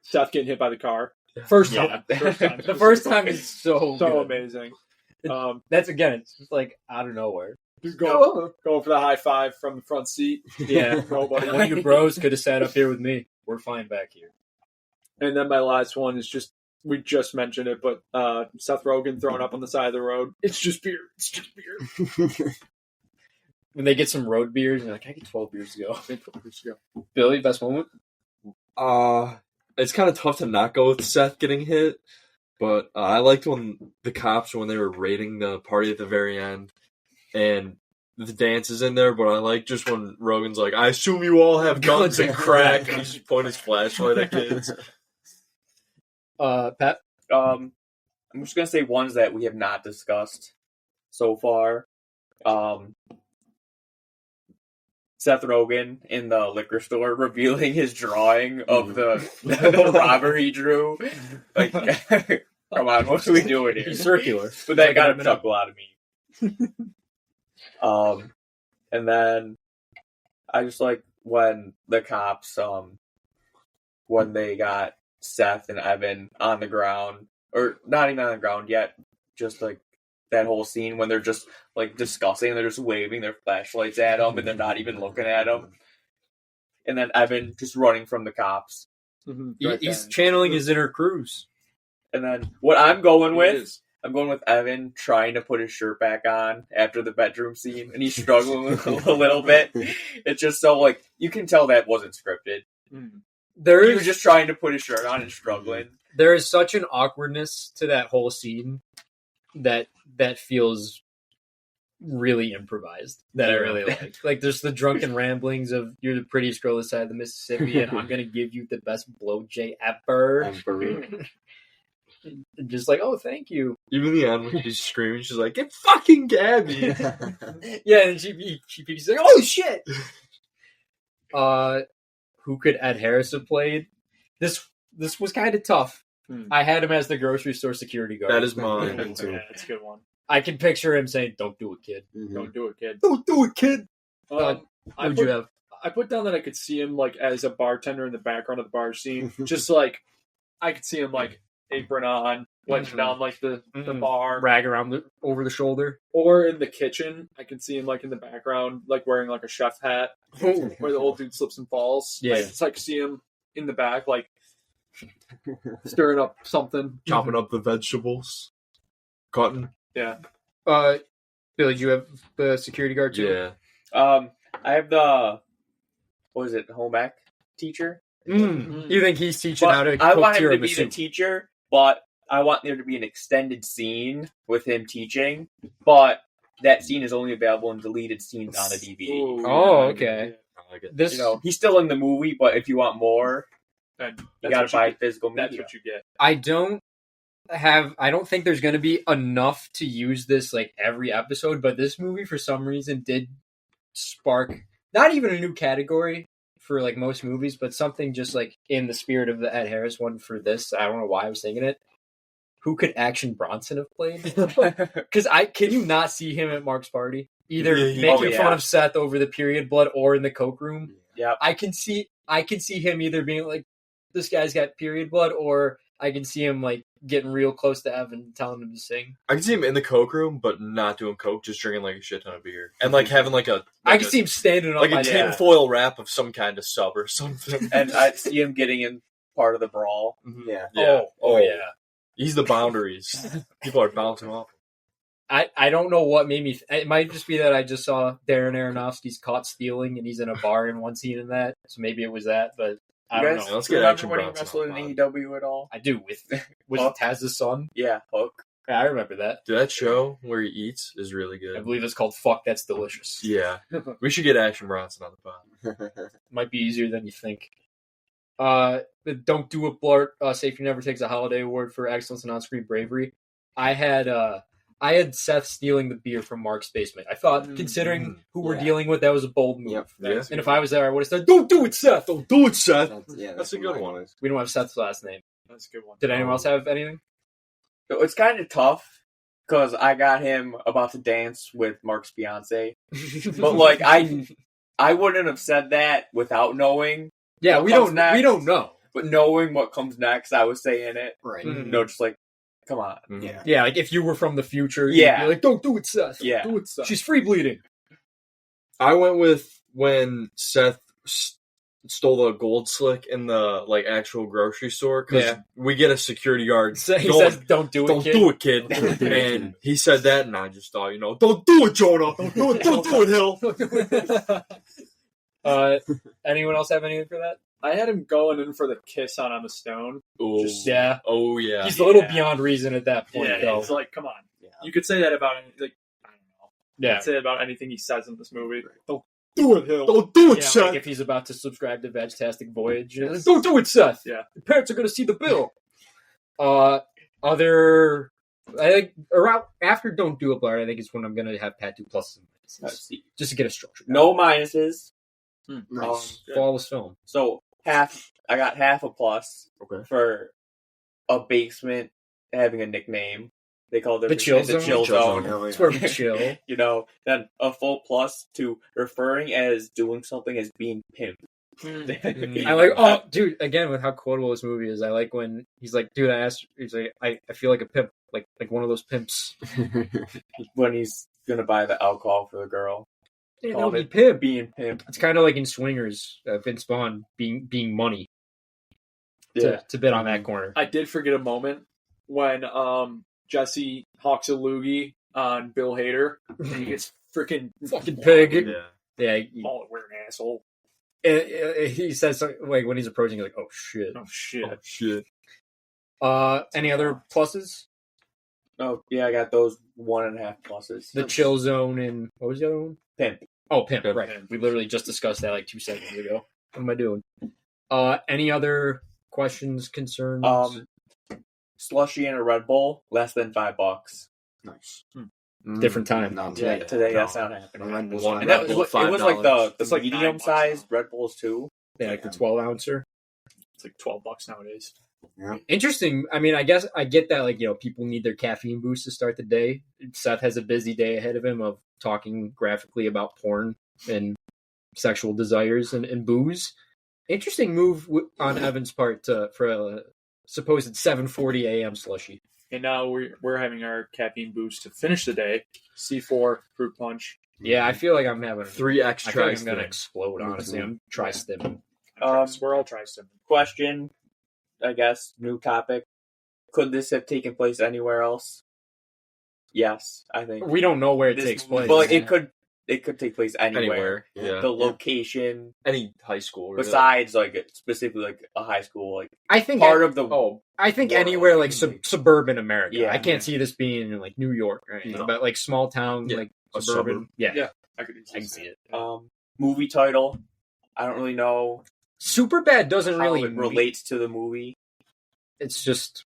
Seth getting hit by the car. First time. The first time is so So good. amazing. That's again, it's just like out of nowhere. Just going for the high five from the front seat. Yeah, Nobody. one of you bros could have sat up here with me. We're fine back here. And then my last one is just, we just mentioned it, but Seth Rogen thrown up on the side of the road. It's just beer. It's just beer. When they get some road beers, you're like, I get 12 beers to go. Billy, best moment? it's kind of tough to not go with Seth getting hit, but I liked when the cops, when they were raiding the party at the very end, and the dance is in there, but I like just when Rogan's like, I assume you all have guns and crack, and he's just pointing his flashlight at kids. Pat? I'm just gonna say ones that we have not discussed so far. Seth Rogen in the liquor store revealing his drawing of the robber he drew. Like, come on, what are we doing here? He's circular. But that got a chuckle out of me. And then I just like when the cops, when they got Seth and Evan on the ground, or not even on the ground yet, just like that whole scene when they're just like discussing, and they're just waving their flashlights at him, and they're not even looking at him. And then Evan just running from the cops. Mm-hmm. He's channeling his inner Cruz. And then what I'm going with Evan trying to put his shirt back on after the bedroom scene, and he's struggling a little bit. It's just so, like, you can tell that wasn't scripted. He was just trying to put his shirt on and struggling. There is such an awkwardness to that whole scene that feels really improvised, that I really like. Like, there's the drunken ramblings of, you're the prettiest girl this side of the Mississippi, and I'm going to give you the best blowjay ever. Just like, oh, thank you. Even the end when she's screaming, she's like, "Get fucking Gabby!" Yeah, and she's like, oh shit. Who could Ed Harris have played? This was kind of tough. I had him as the grocery store security guard. That is mine. Yeah, that's a good one. I can picture him saying, "Don't do it, kid. Don't do it, kid. Don't do it, kid." Who'd you have? I put down that I could see him like as a bartender in the background of the bar scene. Just like I could see him like apron on, wiping down like the bar, Rag around over the shoulder, or in the kitchen. I can see him like in the background, like wearing like a chef hat, where the old dude slips and falls. Yeah, it's like see him in the back, like stirring up something, chopping up the vegetables, cutting. Yeah. Billy, do you have the security guard too? Yeah. I have the home ec teacher. You think he's teaching how to cook I want him to be tiramisu? the teacher, but I want there to be an extended scene with him teaching, but that scene is only available in deleted scenes on a DVD. Ooh, Oh, okay. I like it. This, He's still in the movie, but if you want more, and you gotta buy physical media. That's what you get. I don't think there's going to be enough to use this like every episode, but this movie for some reason did spark not even a new category for like most movies, but something just like in the spirit of the Ed Harris one for this. I don't know why I was thinking it. Who could Action Bronson have played? Because can you not see him at Mark's party? Either making fun of Seth over the period blood or in the coke room. Yeah, I can see him either being like, this guy's got period blood, or I can see him like getting real close to Evan, telling him to sing. I can see him in the coke room, but not doing coke, just drinking like a shit ton of beer, and like having I can see him standing up like a by tinfoil wrap of some kind of sub or something. and I see him getting in part of the brawl. Yeah. Oh yeah. He's the boundaries. People are bouncing off. I don't know what made me. It might just be that I just saw Darren Aronofsky's caught stealing, and he's in a bar in one scene in that. So maybe it was that, but I don't know. Let's get Remember Action when he Bronson wrestled in on. AEW at all? I do with Hook? Taz's son. Yeah, Hook. Yeah, I remember that. Dude, that show where he eats is really I good. believe it's called Fuck That's Delicious. Yeah. We should get Action Bronson on the pod. Might be easier than you think. The Don't Do It Blart, Safety Never Takes a Holiday Award for Excellence in On-Screen Bravery. I had Seth stealing the beer from Mark's basement. I thought, considering who we're dealing with, that was a bold move. Yep. Yeah. And if I was there, I would have said, "Don't do it, Seth. Don't do it, Seth." That's a good one. We don't have Seth's last name. That's a good one. Did anyone else have anything? So it's kind of tough because I got him about to dance with Mark's fiance, but like I wouldn't have said that without knowing. Yeah, What we comes don't. next? We don't know. But knowing what comes next, I was saying it. Right. Mhm. No, just like, come on. Yeah. Yeah, like if you were from the future, Yeah. you'd be like, "Don't do it, Seth. Yeah. Don't do it, Seth. She's free bleeding." I went with when Seth stole the gold slick in the like actual grocery store because Yeah. we get a security guard. So he going, says, "Don't do it, "Don't kid." do it, kid." Don't do it, And he said that, and I just thought, don't do it, Jonah. Don't do it. Don't do it, Hill. Anyone else have anything for that? I had him going in for the kiss on the stone. Oh, Just- Yeah, oh yeah. he's a little Yeah. beyond reason at that point, Yeah, though. it's like, come on. Yeah. You could say that about like I don't know. You Yeah, could say that about anything he says in this movie. Don't do it, Hill. Don't do it, yeah, Seth. like if he's about to subscribe to Vegtastic Voyage, don't do it, Seth. Yeah. Your parents are going to see the bill. Other, I think around after Don't Do It, Blart, I think it's when I'm going to have Pat do pluses and Let's minuses, see. just to get a structure. No minuses. Nice. Flawless film. So I got half a plus Okay. for a basement having a nickname. They call it The Chill The Zone? Chill Chill Zone. Zone. Hell It's yeah. where we chill. You know, then a full plus to referring as doing something as being pimp. I like, oh, dude, again, with how quotable this movie is, I like when he's like, dude, he's like, I feel like a pimp, like one of those pimps. when he's gonna buy the alcohol for the girl. Yeah, Call no, it be pimp. Being pimp. It's kind of like in Swingers, Vince Vaughn being money to bid on that corner. I did forget a moment when Jesse hawks a loogie on Bill Hader and he gets freaking Fucking pig. Yeah. Yeah, mullet wearing asshole. he says something, like when he's approaching, like, oh shit. Oh shit. Oh, shit. Any other pluses? Oh yeah, I got those 1.5 pluses. The Chill Zone and what was the other one? Pimp. Oh, Pimp. Pimp. Right. We literally just discussed that like 2 seconds ago. What am I doing? Any other questions, concerns? Slushy and a Red Bull, less than $5. Nice. Different time. Not Yeah, today. today No. that's not happening. Red Bull's One fine. And that Red was, Bull, it was like the It's like medium $9 sized now. Red Bulls too. Yeah, like the 12 ouncer. It's like $12 nowadays. Interesting. I mean, I guess I get that, like, people need their caffeine boost to start the day. Seth has a busy day ahead of him of talking graphically about porn and sexual desires and booze. Interesting move on Evan's part for a supposed 7:40 a.m. slushy. And now we're having our caffeine boost to finish the day. C4 fruit punch. Yeah, I feel like I'm having 3x I feel like tries. I'm gonna explode. Honestly, I'm tri-stimming. We're all tri-stimming. Question, I guess, new topic. Could this have taken place anywhere else? Yes, I think. We don't know where it This- takes place. But it could take place anywhere. Anywhere. Yeah. The location, Any high school. Really. besides like specifically like a high school, like I think part of the I think world. anywhere like suburban America. Yeah. I can't see this being in like New York or anything, No. but like small town, Yeah. like A suburban. suburb. Yeah. Yeah. I could I can see it. movie title. I don't really know Superbad doesn't how really it relates to the movie. It's just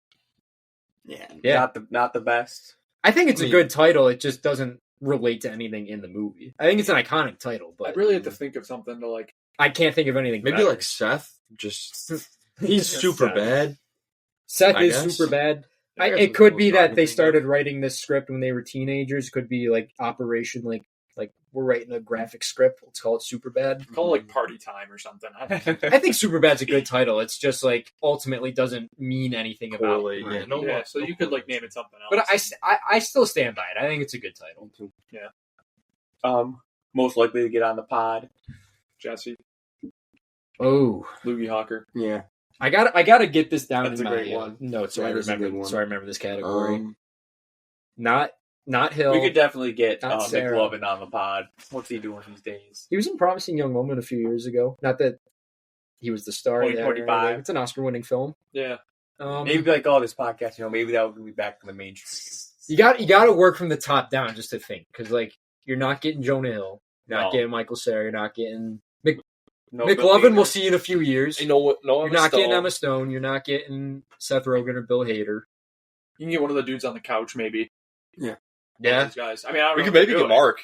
Yeah. Yeah. Not the best. I think it's I a mean- good title. It just doesn't relate to anything in the movie. I think it's an iconic title, I but really had to think of something to like. I can't think of anything. Maybe better. like Seth. Just he's super Seth. bad. Seth I is guess. super bad. I guess It it's could the be most that they obvious thing. started writing this script when they were teenagers. Could be like Operation, like we're writing a graphic script. Let's call it Superbad. Call it like party time or something. I don't know. I think Superbad's a good title. It's just like ultimately doesn't mean anything about. Correlate. Yeah. No. Yeah, so you could like name it something else. But I still stand by it. I think it's a good title. Most likely to get on the pod. Jesse, Oh, Loogie Hawker. Yeah. I gotta get this down That's in a my great one. notes so That I is a remember. good one. So I remember this category. Um, Not Hill. We could definitely get Not Sarah. McLovin on the pod. What's he doing these days? He was in Promising Young Woman a few years ago. Not that he was the star. of that or 2025. anything. It's an Oscar-winning film. Yeah. Maybe like all this podcast, maybe that will be back to the mainstream. You got to work from the top down just to think, because like you're not getting Jonah Hill, you're not getting Michael Cera, you're not getting McLovin. We'll see in a few years. You know what? No, you're not getting Emma Stone. You're not getting Seth Rogen or Bill Hader. You can get one of the dudes on the couch, maybe. Yeah. These guys. I mean, I don't we know could maybe get Mark.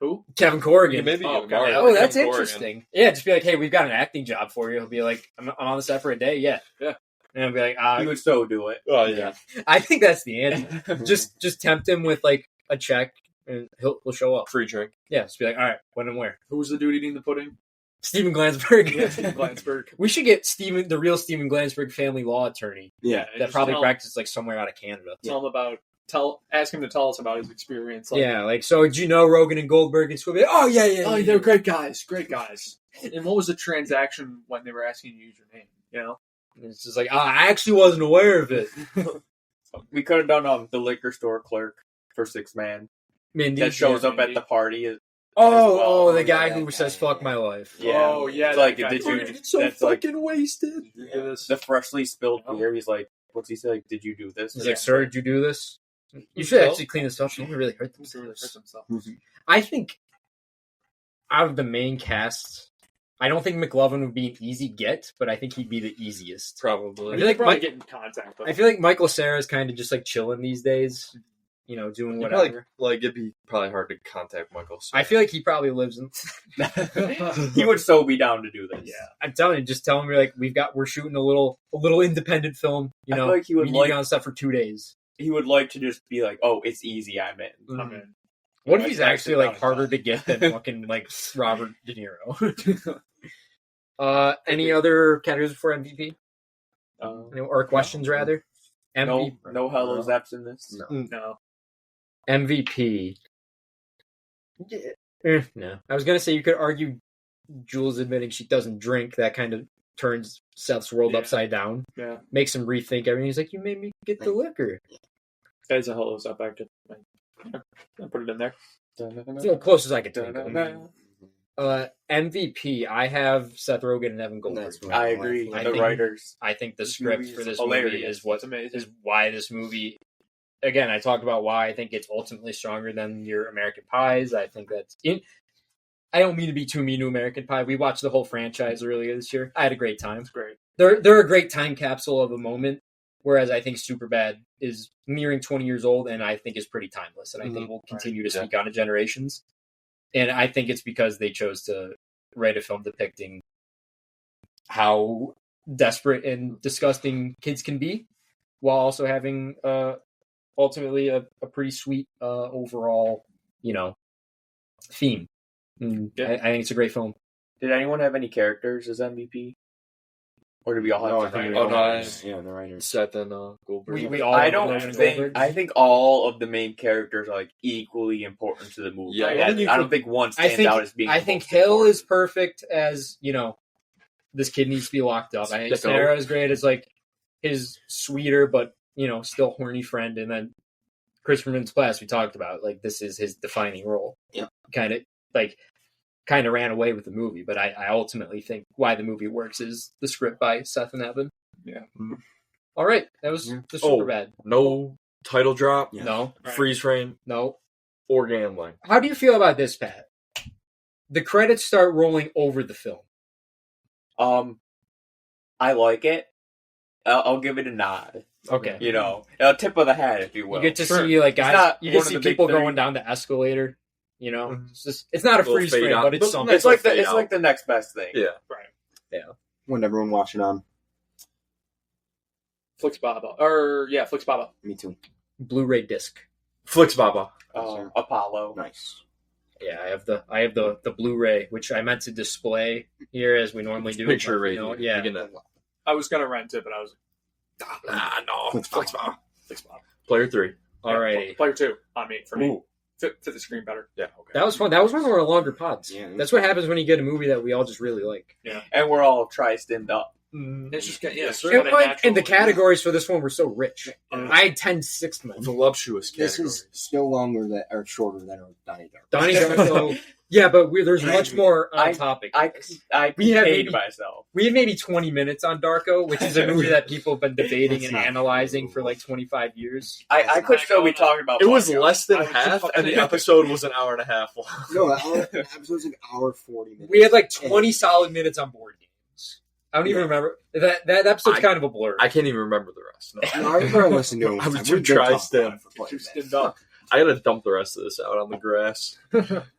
Who? Kevin Corrigan. You maybe Oh, get Mark. Oh, that's Kevin interesting. Yeah, just be like, hey, we've got an acting job for you. He'll be like, I'm on the set for a day. Yeah. And I'll be like, He would so do it. Oh yeah. I think that's the answer. just tempt him with like a check, and he'll show up. Free drink. Yeah, just be like, all right, when and where? Who's the dude eating the pudding? Steven Glansberg. Glansberg. We should get the real Steven Glansberg family law attorney. Yeah. That probably practices like somewhere out of Canada. Ask him to tell us about his experience. Like, Yeah, like, so did you know Rogan and Goldberg and Scooby? Oh, yeah. Oh, they're great guys. Great guys. And what was the transaction when they were asking you to use your name? You know? And it's just like, I actually wasn't aware of it. We could have done the liquor store clerk for Six Man Mindy. that shows up at the party. Oh, the Oh, guy yeah, who that says guy, "fuck yeah. my life." Yeah. Oh, yeah. It's like, that guy. did you? It's so that's like fucking wasted. the freshly spilled beer. He's like, what's he say? Like, did you do this? He's like, "Sir, did you do this? You should actually clean this up. She didn't really hurt themselves." I think out of the main cast, I don't think McLovin would be an easy get, but I think he'd be the easiest. Probably. I feel like probably get in contact with I feel like Michael Cera is kind of just like chilling these days, doing whatever. It'd be probably hard to contact Michael. I feel like he probably lives in. He would so be down to do this. Yeah, I'm telling you, just tell him we're shooting a little independent film. I feel like he would we need you on set for 2 days. He would like to just be like, oh, it's easy. I'm in. I'm in. What if Like, he's actually actually like down harder south. to get than fucking like Robert De Niro? Any other categories for MVP or questions rather? No, MVP. no Hello Zaps in this. No. MVP. No, I was gonna say you could argue Jules admitting she doesn't drink. That kind of turns Seth's world Yeah. upside down. Yeah. Makes him rethink everything. He's like, "You made me get the liquor." That's a hello up actor. I'll put it in there. It's the closest I could think of. MVP. I have Seth Rogen and Evan Goldberg. That's what I agree. I The think- what's I think the This script movie for is this hilarious. movie is what It's amazing. is why this movie. Again, I talked about why I think it's ultimately stronger than your American Pies. I think that's I don't mean to be too mean to American Pie. We watched the whole franchise earlier this year. I had a great time. It's great. They're a great time capsule of a moment. Whereas I think Superbad is nearing 20 years old, and I think is pretty timeless, and I think will continue to speak on to generations. And I think it's because they chose to write a film depicting how desperate and disgusting kids can be, while also having ultimately a pretty sweet overall, theme. Yeah. I think it's a great film. Did anyone have any characters as MVP? Or did we all have No, I to think write we it all down? have- yeah, the writers. Seth and Goldberg. We all I have don't Logan think. Goldberg. I think all of the main characters are like equally important to the movie. Yeah, I don't think one stands out as being. I the think most Hill important. is perfect as this kid needs to be locked up. I think Sicko. Sarah is great as like his sweeter but still horny friend, and then Christopher Mintz-Plasse we talked about, like this is his defining role. Yeah. Kind of ran away with the movie, but I ultimately think why the movie works is the script by Seth and Evan. Yeah. All right, that was the Superbad. No title drop, Yeah. No, freeze frame, no. or gambling. How do you feel about this, Pat? The credits start rolling over the film. I like it. I'll give it a nod. Okay. A tip of the hat, if you will. You get to Sure. see like It's guys. not You one get of to see the big people three. going down the escalator. It's not a Little freeze fade frame, out. but it's But something. It's like fade it's out. like the next best thing. Yeah. What did everyone watch it on? Flix Baba. Flix Baba. Me too. Blu-ray disc. Flix Baba. Apollo. Nice. Yeah, I have the Blu-ray, which I meant to display here as we normally do. Picture but, right you know, here. yeah. You can, I was gonna rent it, but I was no. Flix Baba. Flix Baba. Player 3. Alrighty. Player 2 on me for me. Ooh. Fit the screen better. Yeah. Okay. That was fun. That was one of our longer pods. Yeah, That's what happens when you get a movie that we all just really like. And we're all tri-stimmed up. It's just got Yes, sir. sir. And the categories for this one were so rich. I had 10 sixth men. Voluptuous This categories. is still longer than or shorter than Donnie Darko. Donnie Darko. Yeah, but there's much more on topic. I We have contained maybe- myself. We have maybe 20 minutes on Darko, which is a movie that people have been debating That's and not analyzing for like 25 years. I could still be talking about. It was Blackout. less than I was just half, fucking- and the episode was an hour and a half long. No, the episode's like hour 40 minutes. We had like 20 solid minutes on board games. I don't even remember. That episode's kind of a blur. I can't even remember the rest. No. No, I remember I listened to him. I was one too time. We did talk tri-stem. about it for quite a Too bit. stimmed up. I gotta dump the rest of this out on the grass.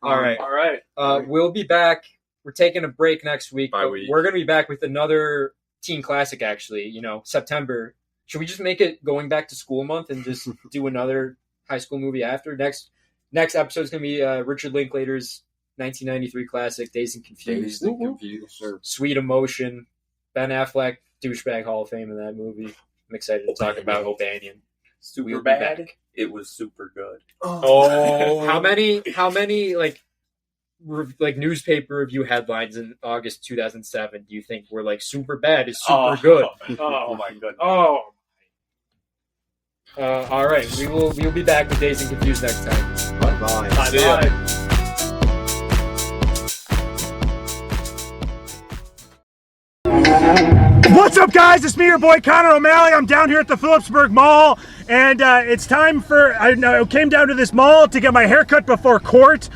All right. All right. We'll be back. We're taking a break next week. Bye but week. We're going to be back with another teen classic, actually. September. Should we just make it going back to school month and just do another high school movie after? Next episode is going to be Richard Linklater's 1993 classic, Dazed and Confused. Dazed and Confused. Sure. Sweet Emotion. Ben Affleck, douchebag Hall of Fame in that movie. I'm excited to talk about O'Banion. Super We'll be bad. back. It was super good. Oh, How many like newspaper review headlines in August 2007 do you think were like super bad is super good? Oh my goodness. Oh. All right, we'll be back with Dazed and Confused next time. Bye-bye. See ya. Bye. What's up, guys? It's me, your boy Connor O'Malley. I'm down here at the Phillipsburg Mall, and it's time for. I came down to this mall to get my haircut before court,